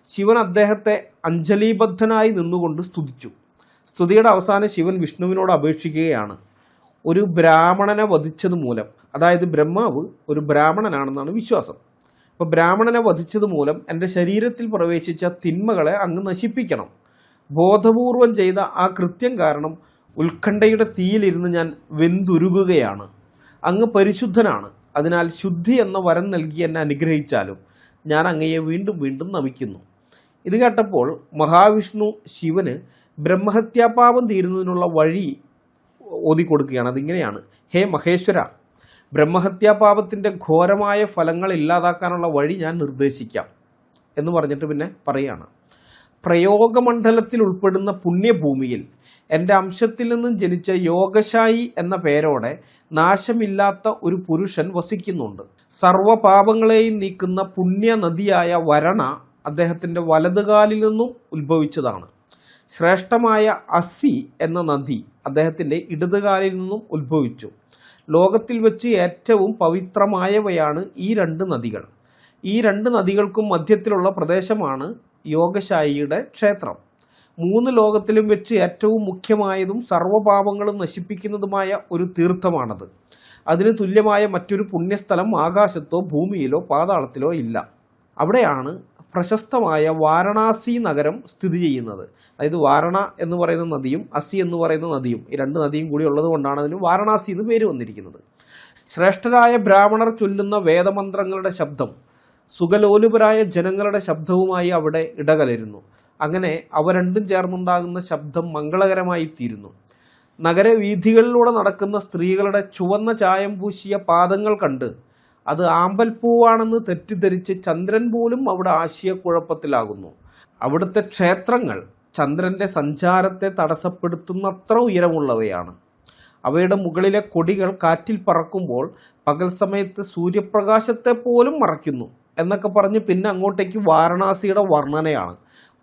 ശിവൻ അദ്ദേഹത്തെ അഞ്ജലിബദ്ധനായി നിന്നുകൊണ്ട് സ്തുതിച്ചു. സ്തുതിയുടെ അവസാനം ശിവൻ വിഷ്ണുവിനോട് അപേക്ഷിക്കുകയാണ്, ഒരു ബ്രാഹ്മണനെ വധിച്ചത് മൂലം, അതായത് ബ്രഹ്മാവ് ഒരു ബ്രാഹ്മണനാണെന്നാണ് വിശ്വാസം. അപ്പോൾ ബ്രാഹ്മണനെ വധിച്ചത് മൂലം എൻ്റെ ശരീരത്തിൽ പ്രവേശിച്ച തിന്മകളെ അങ്ങ് നശിപ്പിക്കണം. ബോധപൂർവം ചെയ്ത ആ കൃത്യം കാരണം ഉത്കണ്ഠയുടെ തീയിലിരുന്ന് ഞാൻ വെന്തുരുകുകയാണ്. അങ്ങ് പരിശുദ്ധനാണ്, അതിനാൽ ശുദ്ധി എന്ന വരം നൽകി എന്നെ അനുഗ്രഹിച്ചാലും ഞാൻ അങ്ങയെ വീണ്ടും വീണ്ടും നമിക്കുന്നു. ഇത് കേട്ടപ്പോൾ മഹാവിഷ്ണു ശിവന് ബ്രഹ്മഹത്യാപാപം തീരുന്നതിനുള്ള വഴി ഓതിക്കൊടുക്കുകയാണ്. അതിങ്ങനെയാണ്: ഹേ മഹേശ്വര, ബ്രഹ്മഹത്യാപാപത്തിൻ്റെ ഘോരമായ ഫലങ്ങൾ ഇല്ലാതാക്കാനുള്ള വഴി ഞാൻ നിർദ്ദേശിക്കാം എന്ന് പറഞ്ഞിട്ട് പിന്നെ പറയുകയാണ്, പ്രയോഗമണ്ഡലത്തിൽ ഉൾപ്പെടുന്ന പുണ്യഭൂമിയിൽ എൻ്റെ അംശത്തിൽ നിന്നും ജനിച്ച യോഗശായി എന്ന പേരോടെ നാശമില്ലാത്ത ഒരു പുരുഷൻ വസിക്കുന്നുണ്ട്. സർവ്വപാപങ്ങളെയും നീക്കുന്ന പുണ്യ നദിയായ വരണ അദ്ദേഹത്തിൻ്റെ വലതുകാലിൽ നിന്നും ഉത്ഭവിച്ചതാണ്. ശ്രേഷ്ഠമായ അസി എന്ന നദി അദ്ദേഹത്തിൻ്റെ ഇടതുകാലിൽ നിന്നും ഉത്ഭവിച്ചു. ലോകത്തിൽ വെച്ച് ഏറ്റവും പവിത്രമായവയാണ് ഈ 2 നദികൾ. ഈ 2 നദികൾക്കും മധ്യത്തിലുള്ള പ്രദേശമാണ് യോഗശായിയുടെ ക്ഷേത്രം. മൂന്ന് ലോകത്തിലും വെച്ച് ഏറ്റവും മുഖ്യമായതും സർവ്വപാപങ്ങളും നശിപ്പിക്കുന്നതുമായ ഒരു തീർത്ഥമാണത്. അതിന് തുല്യമായ മറ്റൊരു പുണ്യസ്ഥലം ആകാശത്തോ ഭൂമിയിലോ പാതാളത്തിലോ ഇല്ല. അവിടെയാണ് പ്രശസ്തമായ വാരണാസി നഗരം സ്ഥിതി ചെയ്യുന്നത്. അതായത് വാരണ എന്ന് പറയുന്ന നദിയും അസി എന്ന് പറയുന്ന നദിയും, ഈ രണ്ട് നദിയും കൂടി ഉള്ളത് കൊണ്ടാണ് അതിന് വാരണാസി എന്ന് പേര് വന്നിരിക്കുന്നത്. ശ്രേഷ്ഠരായ ബ്രാഹ്മണർ ചൊല്ലുന്ന വേദമന്ത്രങ്ങളുടെ ശബ്ദം സുഖലോലുപരായ ജനങ്ങളുടെ ശബ്ദവുമായി അവിടെ ഇടകലരുന്നു. അങ്ങനെ അവ രണ്ടും ചേർന്നുണ്ടാകുന്ന ശബ്ദം മംഗളകരമായി തീരുന്നു. നഗരവീഥികളിലൂടെ നടക്കുന്ന സ്ത്രീകളുടെ ചുവന്ന ചായം പൂശിയ പാദങ്ങൾ കണ്ട് അത് ആമ്പൽപ്പൂവാണെന്ന് തെറ്റിദ്ധരിച്ച് ചന്ദ്രൻ പോലും അവിടെ ആശയക്കുഴപ്പത്തിലാകുന്നു. അവിടുത്തെ ക്ഷേത്രങ്ങൾ ചന്ദ്രൻ്റെ സഞ്ചാരത്തെ തടസ്സപ്പെടുത്തുന്നത്ര ഉയരമുള്ളവയാണ്. അവയുടെ മുകളിലെ കൊടികൾ കാറ്റിൽ പറക്കുമ്പോൾ പകൽ സമയത്ത് സൂര്യപ്രകാശത്തെ പോലും മറയ്ക്കുന്നു എന്നൊക്കെ പറഞ്ഞ് പിന്നെ അങ്ങോട്ടേക്ക് വാരണാസിയുടെ വർണ്ണനയാണ്.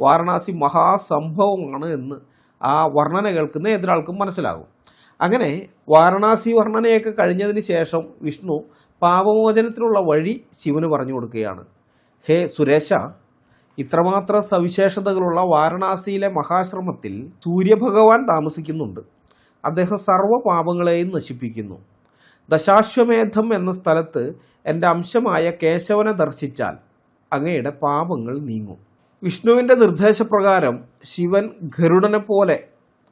വാരണാസി മഹാസംഭവമാണ് എന്ന് ആ വർണ്ണന കേൾക്കുന്ന ഏതൊരാൾക്കും മനസ്സിലാകും. അങ്ങനെ വാരണാസി വർണ്ണനയൊക്കെ കഴിഞ്ഞതിന് ശേഷം വിഷ്ണു പാപമോചനത്തിനുള്ള വഴി ശിവന് പറഞ്ഞു കൊടുക്കുകയാണ്. ഹേ സുരേശ, ഇത്രമാത്രം സവിശേഷതകളുള്ള വാരണാസിയിലെ മഹാശ്രമത്തിൽ സൂര്യഭഗവാൻ താമസിക്കുന്നുണ്ട്. അദ്ദേഹം സർവ്വ പാപങ്ങളെയും നശിപ്പിക്കുന്നു. ദശാശ്വമേധം എന്ന സ്ഥലത്ത് എൻ്റെ അംശമായ കേശവനെ ദർശിച്ചാൽ അങ്ങയുടെ പാപങ്ങൾ നീങ്ങും. വിഷ്ണുവിൻ്റെ നിർദ്ദേശപ്രകാരം ശിവൻ ഗരുഡനെ പോലെ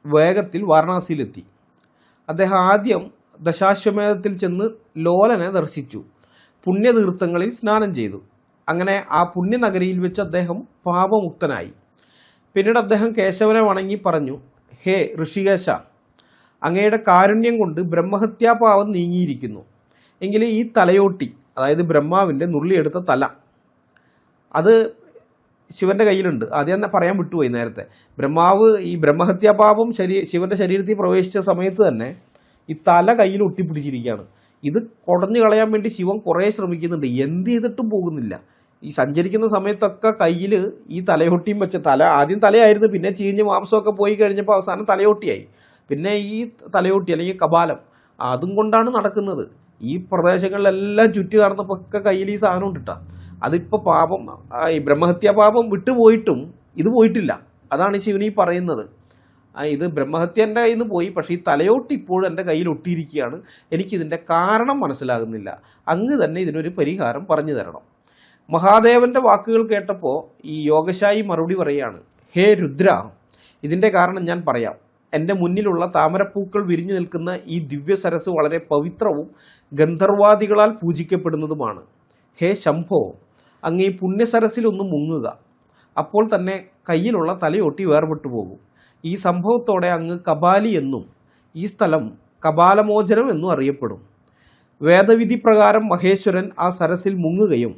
വേഗത്തിൽ വാരണാസിയിലെത്തി. അദ്ദേഹം ആദ്യം ദശാശ്വമേധത്തിൽ ചെന്ന് ലോലനെ ദർശിച്ചു. പുണ്യതീർത്ഥങ്ങളിൽ സ്നാനം ചെയ്തു. അങ്ങനെ ആ പുണ്യനഗരിയിൽ വെച്ച് അദ്ദേഹം പാപമുക്തനായി. പിന്നീട് അദ്ദേഹം കേശവനെ വണങ്ങി പറഞ്ഞു, ഹേ ഋഷികേശ, അങ്ങയുടെ കാരുണ്യം കൊണ്ട് ബ്രഹ്മഹത്യാപാപം നീങ്ങിയിരിക്കുന്നു. എങ്കിലും ഈ തലയോട്ടി, അതായത് ബ്രഹ്മാവിൻ്റെ നുള്ളിയെടുത്ത തല, അത് ശിവൻ്റെ കയ്യിലുണ്ട്. ആദ്യം തന്നെ പറയാൻ വിട്ടുപോയി നേരത്തെ. ബ്രഹ്മാവ് ഈ ബ്രഹ്മഹത്യാപാപം ശിവൻ്റെ ശരീരത്തിൽ പ്രവേശിച്ച സമയത്ത് തന്നെ ഈ തല കയ്യിൽ ഒട്ടിപ്പിടിച്ചിരിക്കുകയാണ്. ഇത് കുടഞ്ഞു കളയാൻ വേണ്ടി ശിവൻ കുറേ ശ്രമിക്കുന്നുണ്ട്, എന്ത് ചെയ്തിട്ടും പോകുന്നില്ല. ഈ സഞ്ചരിക്കുന്ന സമയത്തൊക്കെ കയ്യിൽ ഈ തലയൊട്ടിയും വെച്ച ആദ്യം തലയായിരുന്നു, പിന്നെ ചീഞ്ഞ് മാംസമൊക്കെ പോയി കഴിഞ്ഞപ്പോൾ അവസാനം തലയൊട്ടിയായി. പിന്നെ ഈ തലയോട്ടി അല്ലെങ്കിൽ കപാലം അതും കൊണ്ടാണ് നടക്കുന്നത്. ഈ പ്രദേശങ്ങളിലെല്ലാം ചുറ്റി നടന്നപ്പോൾ ഒക്കെ കയ്യിൽ ഈ സാധനം ഉണ്ടിട്ടാ. അതിപ്പോൾ പാപം, ഈ ബ്രഹ്മഹത്യാപാപം വിട്ടുപോയിട്ടും ഇത് പോയിട്ടില്ല. അതാണ് ശിവൻ ഈ പറയുന്നത്. ഇത് ബ്രഹ്മഹത്യൻ്റെ കയ്യിൽ നിന്ന് പോയി, പക്ഷേ ഈ തലയോട്ടി ഇപ്പോഴും എൻ്റെ കയ്യിൽ ഒട്ടിയിരിക്കുകയാണ്. എനിക്കിതിൻ്റെ കാരണം മനസ്സിലാകുന്നില്ല. അങ്ങ് തന്നെ ഇതിനൊരു പരിഹാരം പറഞ്ഞു തരണം. മഹാദേവൻ്റെ വാക്കുകൾ കേട്ടപ്പോൾ ഈ യോഗശായി മറുപടി പറയുകയാണ്, ഹേ രുദ്ര, ഇതിൻ്റെ കാരണം ഞാൻ പറയാം. എൻ്റെ മുന്നിലുള്ള താമരപ്പൂക്കൾ വിരിഞ്ഞു നിൽക്കുന്ന ഈ ദിവ്യ സരസ് വളരെ പവിത്രവും ഗന്ധർവാദികളാൽ പൂജിക്കപ്പെടുന്നതുമാണ്. ഹേ ശംഭോ, അങ്ങ് ഈ പുണ്യസരസിലൊന്ന് മുങ്ങുക. അപ്പോൾ തന്നെ കയ്യിലുള്ള തലയൊട്ടി വേർപെട്ടു പോകും. ഈ സംഭവത്തോടെ അങ്ങ് കപാലി എന്നും ഈ സ്ഥലം കപാലമോചനം എന്നും അറിയപ്പെടും. വേദവിധി പ്രകാരം മഹേശ്വരൻ ആ സരസിൽ മുങ്ങുകയും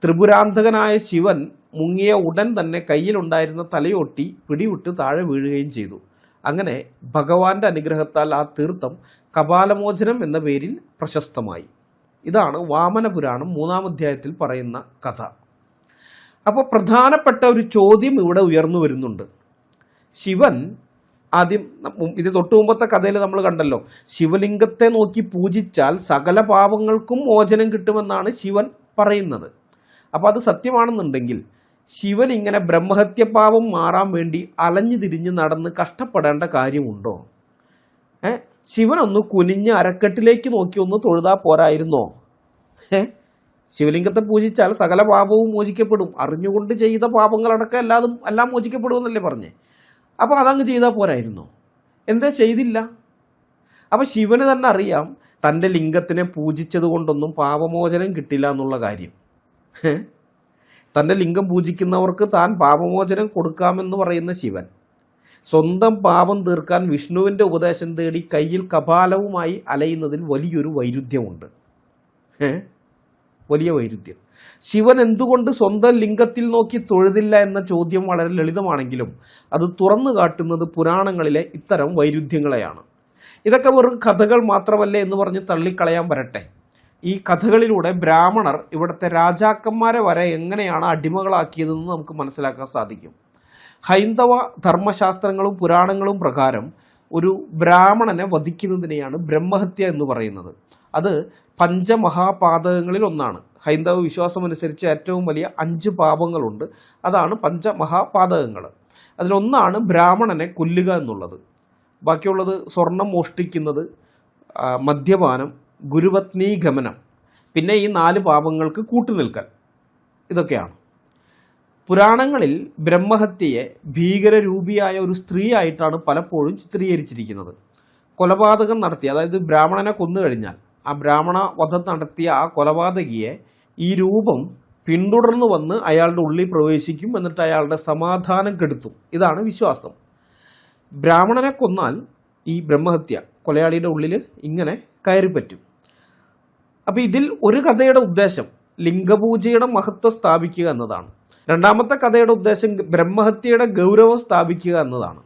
ത്രിപുരാന്തകനായ ശിവൻ മുങ്ങിയ ഉടൻ തന്നെ കയ്യിലുണ്ടായിരുന്ന തലയൊട്ടി പിടിവിട്ട് താഴെ വീഴുകയും ചെയ്തു. അങ്ങനെ ഭഗവാന്റെ അനുഗ്രഹത്താൽ ആ തീർത്ഥം കപാലമോചനം എന്ന പേരിൽ പ്രശസ്തമായി. ഇതാണ് വാമനപുരാണം 3-ാം അധ്യായത്തിൽ പറയുന്ന കഥ. അപ്പോൾ പ്രധാനപ്പെട്ട ഒരു ചോദ്യം ഇവിടെ ഉയർന്നു വരുന്നുണ്ട്. ശിവൻ ആദ്യം, ഇത് തൊട്ടു മുമ്പത്തെ കഥയിൽ നമ്മൾ കണ്ടല്ലോ, ശിവലിംഗത്തെ നോക്കി പൂജിച്ചാൽ സകല പാപങ്ങൾക്കും മോചനം കിട്ടുമെന്നാണ് ശിവൻ പറയുന്നത്. അപ്പോൾ അത് സത്യമാണെന്നുണ്ടെങ്കിൽ ശിവൻ ഇങ്ങനെ ബ്രഹ്മഹത്യപാപം മാറാൻ വേണ്ടി അലഞ്ഞു തിരിഞ്ഞ് നടന്ന് കഷ്ടപ്പെടേണ്ട കാര്യമുണ്ടോ? ശിവനൊന്ന് കുനിഞ്ഞ് അരക്കെട്ടിലേക്ക് നോക്കി ഒന്ന് തൊഴുതാ പോരായിരുന്നോ? ശിവലിംഗത്തെ പൂജിച്ചാൽ സകല പാപവും മോചിക്കപ്പെടും, അറിഞ്ഞുകൊണ്ട് ചെയ്ത പാപങ്ങളടക്കം എല്ലാം മോചിക്കപ്പെടുമെന്നല്ലേ പറഞ്ഞേ. അപ്പോൾ അതങ്ങ് ചെയ്താൽ പോരായിരുന്നോ? എന്താ ചെയ്തില്ല? അപ്പോൾ ശിവന് തന്നെ അറിയാം തൻ്റെ ലിംഗത്തിനെ പൂജിച്ചത് കൊണ്ടൊന്നും പാപമോചനം കിട്ടില്ല എന്നുള്ള കാര്യം. തൻ്റെ ലിംഗം പൂജിക്കുന്നവർക്ക് താൻ പാപമോചനം കൊടുക്കാമെന്ന് പറയുന്ന ശിവൻ സ്വന്തം പാപം തീർക്കാൻ വിഷ്ണുവിൻ്റെ ഉപദേശം തേടി കയ്യിൽ കപാലവുമായി അലയുന്നതിൽ വലിയൊരു വൈരുദ്ധ്യമുണ്ട്. വലിയ വൈരുദ്ധ്യം. ശിവൻ എന്തുകൊണ്ട് സ്വന്തം ലിംഗത്തിൽ നോക്കി തൊഴുതില്ല എന്ന ചോദ്യം വളരെ ലളിതമാണെങ്കിലും അത് തുറന്നു കാട്ടുന്നത് പുരാണങ്ങളിലെ ഇത്തരം വൈരുദ്ധ്യങ്ങളെയാണ്. ഇതൊക്കെ വെറും കഥകൾ മാത്രമല്ലേ എന്ന് പറഞ്ഞ് തള്ളിക്കളയാൻ വരട്ടെ. ഈ കഥകളിലൂടെ ബ്രാഹ്മണർ ഇവിടുത്തെ രാജാക്കന്മാരെ വരെ എങ്ങനെയാണ് അടിമകളാക്കിയതെന്ന് നമുക്ക് മനസ്സിലാക്കാൻ സാധിക്കും. ഹൈന്ദവ ധർമ്മശാസ്ത്രങ്ങളും പുരാണങ്ങളും പ്രകാരം ഒരു ബ്രാഹ്മണനെ വധിക്കുന്നതിനെയാണ് ബ്രഹ്മഹത്യ എന്ന് പറയുന്നത്. അത് പഞ്ചമഹാപാതകങ്ങളിൽ ഒന്നാണ്. ഹൈന്ദവ വിശ്വാസമനുസരിച്ച് ഏറ്റവും വലിയ 5 പാപങ്ങളുണ്ട്. അതാണ് പഞ്ചമഹാപാതകങ്ങൾ. അതിലൊന്നാണ് ബ്രാഹ്മണനെ കൊല്ലുക എന്നുള്ളത്. ബാക്കിയുള്ളത് സ്വർണം മോഷ്ടിക്കുന്നത്, മദ്യപാനം, ഗുരുപത്നീ ഗമനം, പിന്നെ ഈ 4 പാപങ്ങൾക്ക് കൂട്ടുനിൽക്കൽ, ഇതൊക്കെയാണ്. പുരാണങ്ങളിൽ ബ്രഹ്മഹത്യയെ ഭീകരരൂപിയായ ഒരു സ്ത്രീ ആയിട്ടാണ് പലപ്പോഴും ചിത്രീകരിച്ചിരിക്കുന്നത്. കൊലപാതകം നടത്തിയ, അതായത് ബ്രാഹ്മണനെ കൊന്നു കഴിഞ്ഞാൽ ആ ബ്രാഹ്മണ വധം നടത്തിയ ആ കൊലപാതകിയെ ഈ രൂപം പിന്തുടർന്നു വന്ന് അയാളുടെ ഉള്ളിൽ പ്രവേശിക്കും, എന്നിട്ട് അയാളുടെ സമാധാനം കെടുത്തും. ഇതാണ് വിശ്വാസം. ബ്രാഹ്മണനെ കൊന്നാൽ ഈ ബ്രഹ്മഹത്യ കൊലയാളിയുടെ ഉള്ളിൽ ഇങ്ങനെ കയറിപ്പറ്റും. അപ്പോൾ ഇതിൽ ഒരു കഥയുടെ ഉദ്ദേശം ലിംഗപൂജയുടെ മഹത്വം സ്ഥാപിക്കുക എന്നതാണ്. രണ്ടാമത്തെ കഥയുടെ ഉദ്ദേശം ബ്രഹ്മഹത്യയുടെ ഗൗരവം സ്ഥാപിക്കുക എന്നതാണ്.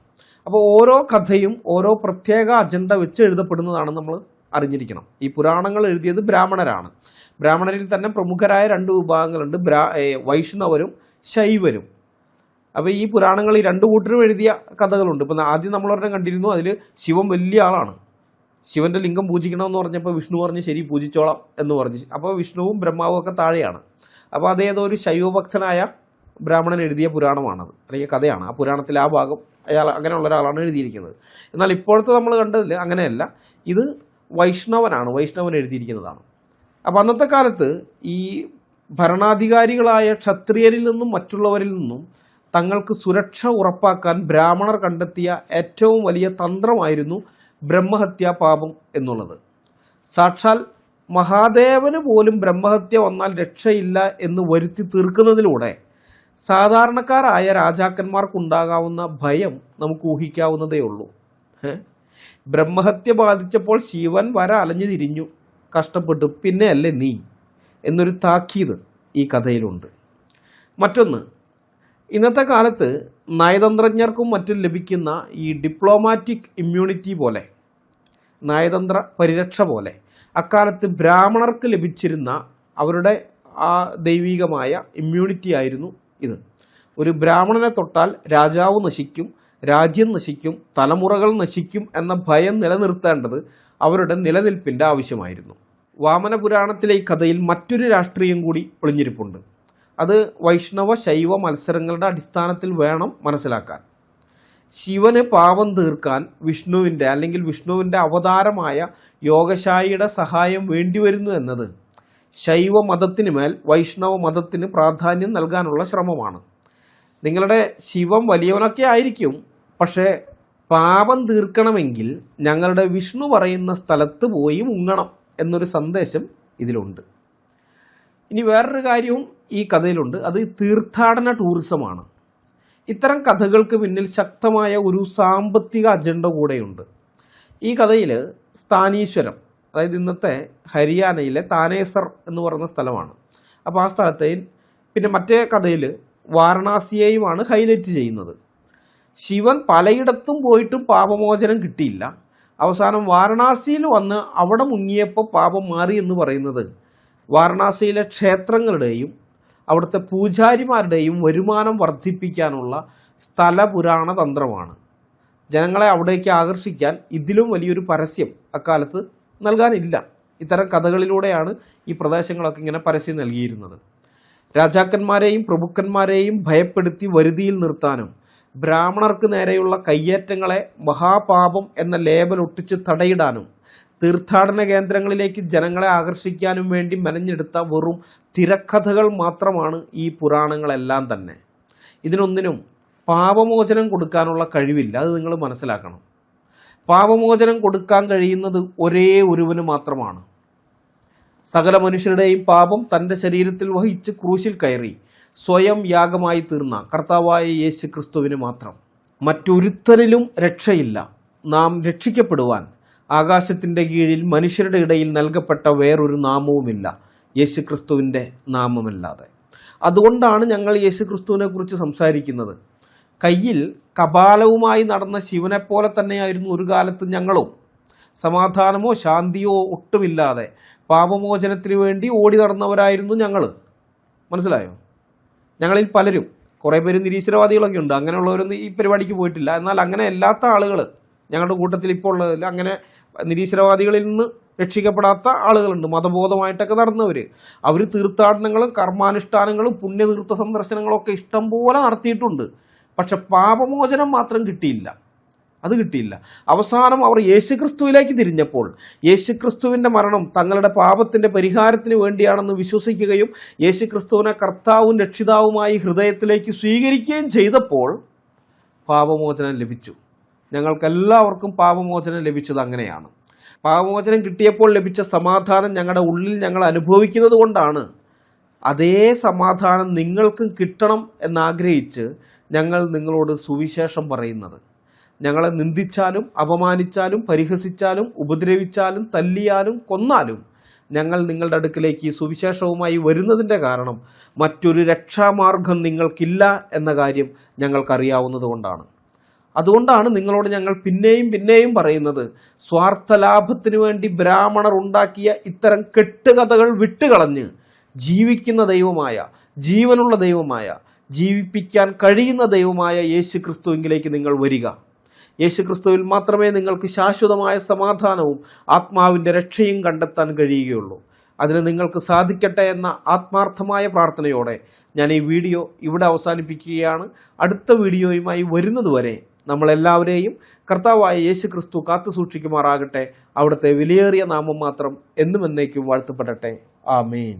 അപ്പോൾ ഓരോ കഥയും ഓരോ പ്രത്യേക അജണ്ട വെച്ച് എഴുതപ്പെടുന്നതാണ് നമ്മൾ അറിഞ്ഞിരിക്കണം. ഈ പുരാണങ്ങൾ എഴുതിയത് ബ്രാഹ്മണരാണ്. ബ്രാഹ്മണരിൽ തന്നെ പ്രമുഖരായ 2 വിഭാഗങ്ങളുണ്ട്, വൈഷ്ണവരും ശൈവരും. അപ്പോൾ ഈ പുരാണങ്ങൾ ഈ 2 കൂട്ടരും എഴുതിയ കഥകളുണ്ട്. ഇപ്പം ആദ്യം നമ്മളൊരെണ്ണം കണ്ടിരുന്നു, അതിൽ ശിവൻ വലിയ ആളാണ്. ശിവന്റെ ലിംഗം പൂജിക്കണമെന്ന് പറഞ്ഞപ്പോൾ വിഷ്ണു പറഞ്ഞ് ശരി പൂജിച്ചോളാം എന്ന് പറഞ്ഞു. അപ്പോൾ വിഷ്ണുവും ബ്രഹ്മാവും ഒക്കെ താഴെയാണ്. അപ്പോൾ അതേതോ ഒരു ശൈവഭക്തനായ ബ്രാഹ്മണൻ എഴുതിയ പുരാണമാണത്, അല്ലെങ്കിൽ കഥയാണ്. ആ പുരാണത്തിലെ ആ ഭാഗം അയാൾ അങ്ങനെയുള്ള ഒരാളാണ് എഴുതിയിരിക്കുന്നത്. എന്നാൽ ഇപ്പോഴത്തെ നമ്മൾ കണ്ടതിൽ അങ്ങനെയല്ല, ഇത് വൈഷ്ണവൻ എഴുതിയിരിക്കുന്നതാണ്. അപ്പോൾ അന്നത്തെ കാലത്ത് ഈ ഭരണാധികാരികളായ ക്ഷത്രിയരിൽ നിന്നും മറ്റുള്ളവരിൽ നിന്നും തങ്ങൾക്ക് സുരക്ഷ ഉറപ്പാക്കാൻ ബ്രാഹ്മണർ കണ്ടെത്തിയ ഏറ്റവും വലിയ തന്ത്രമായിരുന്നു ബ്രഹ്മഹത്യാ പാപം എന്നുള്ളത്. സാക്ഷാൽ മഹാദേവന് പോലും ബ്രഹ്മഹത്യ വന്നാൽ രക്ഷയില്ല എന്ന് വരുത്തി തീർക്കുന്നതിലൂടെ സാധാരണക്കാരായ രാജാക്കന്മാർക്കുണ്ടാകാവുന്ന ഭയം നമുക്ക് ഊഹിക്കാവുന്നതേ ഉള്ളൂ. ബ്രഹ്മഹത്യ ബാധിച്ചപ്പോൾ ശിവൻ വര അലഞ്ഞു തിരിഞ്ഞു, കഷ്ടപ്പെട്ടു, പിന്നെ അല്ലേ നീ എന്നൊരു താക്കീത് ഈ കഥയിലുണ്ട്. മറ്റൊന്ന്, ഇന്നത്തെ കാലത്ത് നയതന്ത്രജ്ഞർക്കും മറ്റും ലഭിക്കുന്ന ഈ ഡിപ്ലോമാറ്റിക് ഇമ്മ്യൂണിറ്റി പോലെ, നയതന്ത്ര പരിരക്ഷ പോലെ അക്കാലത്ത് ബ്രാഹ്മണർക്ക് ലഭിച്ചിരുന്ന അവരുടെ ആ ദൈവികമായ ഇമ്മ്യൂണിറ്റി ആയിരുന്നു ഇത്. ഒരു ബ്രാഹ്മണനെ തൊട്ടാൽ രാജാവ് നശിക്കും, രാജ്യം നശിക്കും, തലമുറകൾ നശിക്കും എന്ന ഭയം നിലനിർത്തേണ്ടത് അവരുടെ നിലനിൽപ്പിൻ്റെ ആവശ്യമായിരുന്നു. വാമന പുരാണത്തിലെ ഈ കഥയിൽ മറ്റൊരു രാഷ്ട്രീയം കൂടി ഒളിഞ്ഞിരിപ്പുണ്ട്. അത് വൈഷ്ണവ ശൈവ മത്സരങ്ങളുടെ അടിസ്ഥാനത്തിൽ വേണം മനസ്സിലാക്കാൻ. ശിവന് പാപം തീർക്കാൻ വിഷ്ണുവിൻ്റെ അവതാരമായ യോഗശായിയുടെ സഹായം വേണ്ടിവരുന്നു എന്നത് ശൈവ മതത്തിന് മേൽ വൈഷ്ണവ മതത്തിന് പ്രാധാന്യം നൽകാനുള്ള ശ്രമമാണ്. നിങ്ങളുടെ ശിവം വലിയവനൊക്കെ ആയിരിക്കും, പക്ഷേ പാപം തീർക്കണമെങ്കിൽ ഞങ്ങളുടെ വിഷ്ണു പറയുന്ന സ്ഥലത്ത് പോയി മുങ്ങണം എന്നൊരു സന്ദേശം ഇതിലുണ്ട്. ഇനി വേറൊരു കാര്യവും ഈ കഥയിലുണ്ട്, അത് തീർത്ഥാടന ടൂറിസമാണ്. ഇത്തരം കഥകൾക്ക് പിന്നിൽ ശക്തമായ ഒരു സാമ്പത്തിക അജണ്ട കൂടെയുണ്ട്. ഈ കഥയിൽ സ്ഥാനീശ്വരം, അതായത് ഇന്നത്തെ ഹരിയാനയിലെ താനേസർ എന്ന് പറയുന്ന സ്ഥലമാണ്. അപ്പോൾ ആ സ്ഥലത്തെ, പിന്നെ മറ്റേ കഥയിൽ വാരണാസിയെയുമാണ് ഹൈലൈറ്റ് ചെയ്യുന്നത്. ശിവൻ പലയിടത്തും പോയിട്ടും പാപമോചനം കിട്ടിയില്ല. അവസാനം വാരണാസിയിൽ വന്ന് അവിടെ മുങ്ങിയപ്പോൾ പാപം മാറി എന്ന് പറയുന്നത് വാരണാസിയിലെ ക്ഷേത്രങ്ങളുടെയും അവിടുത്തെ പൂജാരിമാരുടെയും വരുമാനം വർദ്ധിപ്പിക്കാനുള്ള സ്ഥലപുരാണ തന്ത്രമാണ്. ജനങ്ങളെ അവിടേക്ക് ആകർഷിക്കാൻ ഇതിലും വലിയൊരു പരസ്യം അക്കാലത്ത് നൽകാനില്ല. ഇത്തരം കഥകളിലൂടെയാണ് ഈ പ്രദേശങ്ങളൊക്കെ ഇങ്ങനെ പരസ്യം നൽകിയിരുന്നത്. രാജാക്കന്മാരെയും പ്രഭുക്കന്മാരെയും ഭയപ്പെടുത്തി വരുതിയിൽ നിർത്താനും ബ്രാഹ്മണർക്ക് നേരെയുള്ള കയ്യേറ്റങ്ങളെ മഹാപാപം എന്ന ലേബൽ ഒട്ടിച്ച് തടയിടാനും തീർത്ഥാടന കേന്ദ്രങ്ങളിലേക്ക് ജനങ്ങളെ ആകർഷിക്കാനും വേണ്ടി മെനഞ്ഞെടുത്ത വെറും തിരക്കഥകൾ മാത്രമാണ് ഈ പുരാണങ്ങളെല്ലാം തന്നെ. ഇതിനൊന്നിനും പാപമോചനം കൊടുക്കാനുള്ള കഴിവില്ല, അത് നിങ്ങൾ മനസ്സിലാക്കണം. പാപമോചനം കൊടുക്കാൻ കഴിയുന്നത് ഒരേ ഒരുവന് മാത്രമാണ്. സകല മനുഷ്യരുടെയും പാപം തൻ്റെ ശരീരത്തിൽ വഹിച്ച് ക്രൂശിൽ കയറി സ്വയം യാഗമായി തീർന്ന കർത്താവായ യേശു ക്രിസ്തുവിന് മാത്രം. മറ്റൊരുത്തരിലും രക്ഷയില്ല. നാം രക്ഷിക്കപ്പെടുവാൻ ആകാശത്തിൻ്റെ കീഴിൽ മനുഷ്യരുടെ ഇടയിൽ നൽകപ്പെട്ട വേറൊരു നാമവുമില്ല യേശു ക്രിസ്തുവിൻ്റെ നാമമല്ലാതെ. അതുകൊണ്ടാണ് ഞങ്ങൾ യേശു ക്രിസ്തുവിനെ കുറിച്ച് സംസാരിക്കുന്നത്. കയ്യിൽ കപാലവുമായി നടന്ന ശിവനെപ്പോലെ തന്നെയായിരുന്നു ഒരു കാലത്ത് ഞങ്ങളും. സമാധാനമോ ശാന്തിയോ ഒട്ടുമില്ലാതെ പാപമോചനത്തിന് വേണ്ടി ഓടി നടന്നവരായിരുന്നു ഞങ്ങൾ. മനസ്സിലായോ? ഞങ്ങളിൽ പലരും, കുറേ പേര് നിരീശ്വരവാദികളൊക്കെ ഉണ്ട്, അങ്ങനെയുള്ളവരൊന്നും ഈ പരിപാടിക്ക് പോയിട്ടില്ല. എന്നാൽ അങ്ങനെ അല്ലാത്ത ആളുകൾ ഞങ്ങളുടെ കൂട്ടത്തിൽ ഇപ്പോൾ ഉള്ളതിൽ അങ്ങനെ നിരീശ്വരവാദികളിൽ നിന്ന് രക്ഷിക്കപ്പെടാത്ത ആളുകളുണ്ട്. മതബോധമായിട്ടൊക്കെ നടന്നവർ, അവർ തീർത്ഥാടനങ്ങളും കർമാനുഷ്ഠാനങ്ങളും പുണ്യതീർത്ഥ സന്ദർശനങ്ങളൊക്കെ ഇഷ്ടം പോലെ നടത്തിയിട്ടുണ്ട്. പക്ഷെ പാപമോചനം മാത്രം കിട്ടിയില്ല. അത് കിട്ടിയില്ല. അവസാനം അവർ യേശുക്രിസ്തുവിലേക്ക് തിരിഞ്ഞപ്പോൾ യേശുക്രിസ്തുവിൻ്റെ മരണം തങ്ങളുടെ പാപത്തിൻ്റെ പരിഹാരത്തിന് വേണ്ടിയാണെന്ന് വിശ്വസിക്കുകയും യേശുക്രിസ്തുവിനെ കർത്താവും രക്ഷിതാവുമായി ഹൃദയത്തിലേക്ക് സ്വീകരിക്കുകയും ചെയ്തപ്പോൾ പാപമോചനം ലഭിച്ചു. ഞങ്ങൾക്കെല്ലാവർക്കും പാപമോചനം ലഭിച്ചത് അങ്ങനെയാണ്. പാപമോചനം കിട്ടിയപ്പോൾ ലഭിച്ച സമാധാനം ഞങ്ങളുടെ ഉള്ളിൽ ഞങ്ങൾ അനുഭവിക്കുന്നത് കൊണ്ടാണ് അതേ സമാധാനം നിങ്ങൾക്കും കിട്ടണം എന്നാഗ്രഹിച്ച് ഞങ്ങൾ നിങ്ങളോട് സുവിശേഷം പറയുന്നത്. ഞങ്ങളെ നിന്ദിച്ചാലും അപമാനിച്ചാലും പരിഹസിച്ചാലും ഉപദ്രവിച്ചാലും തല്ലിയാലും കൊന്നാലും ഞങ്ങൾ നിങ്ങളുടെ അടുക്കിലേക്ക് ഈ സുവിശേഷവുമായി വരുന്നതിൻ്റെ കാരണം മറ്റൊരു രക്ഷാമാർഗം നിങ്ങൾക്കില്ല എന്ന കാര്യം ഞങ്ങൾക്കറിയാവുന്നത് കൊണ്ടാണ്. അതുകൊണ്ടാണ് നിങ്ങളോട് ഞങ്ങൾ പിന്നെയും പിന്നെയും പറയുന്നത്, സ്വാർത്ഥ ലാഭത്തിനു വേണ്ടി ബ്രാഹ്മണർ ഉണ്ടാക്കിയ ഇത്തരം കെട്ടുകഥകൾ വിട്ടുകളഞ്ഞ് ജീവിക്കുന്ന ദൈവമായ, ജീവനുള്ള ദൈവമായ, ജീവിപ്പിക്കാൻ കഴിയുന്ന ദൈവമായ യേശുക്രിസ്തുവിലേക്ക് നിങ്ങൾ വരിക. യേശുക്രിസ്തുവിൽ മാത്രമേ നിങ്ങൾക്ക് ശാശ്വതമായ സമാധാനവും ആത്മാവിൻ്റെ രക്ഷയും കണ്ടെത്താൻ കഴിയുകയുള്ളൂ. അതിന് നിങ്ങൾക്ക് സാധിക്കട്ടെ എന്ന ആത്മാർത്ഥമായ പ്രാർത്ഥനയോടെ ഞാൻ ഈ വീഡിയോ ഇവിടെ അവസാനിപ്പിക്കുകയാണ്. അടുത്ത വീഡിയോയുമായി വരുന്നതുവരെ നമ്മളെല്ലാവരെയും കർത്താവായ യേശുക്രിസ്തു കാത്തു സൂക്ഷിക്കുമാറാകട്ടെ. അവിടുത്തെ വിലയേറിയ നാമം മാത്രം എന്നും എന്നേക്കും വാഴ്ത്തപ്പെടട്ടെ. ആമേൻ.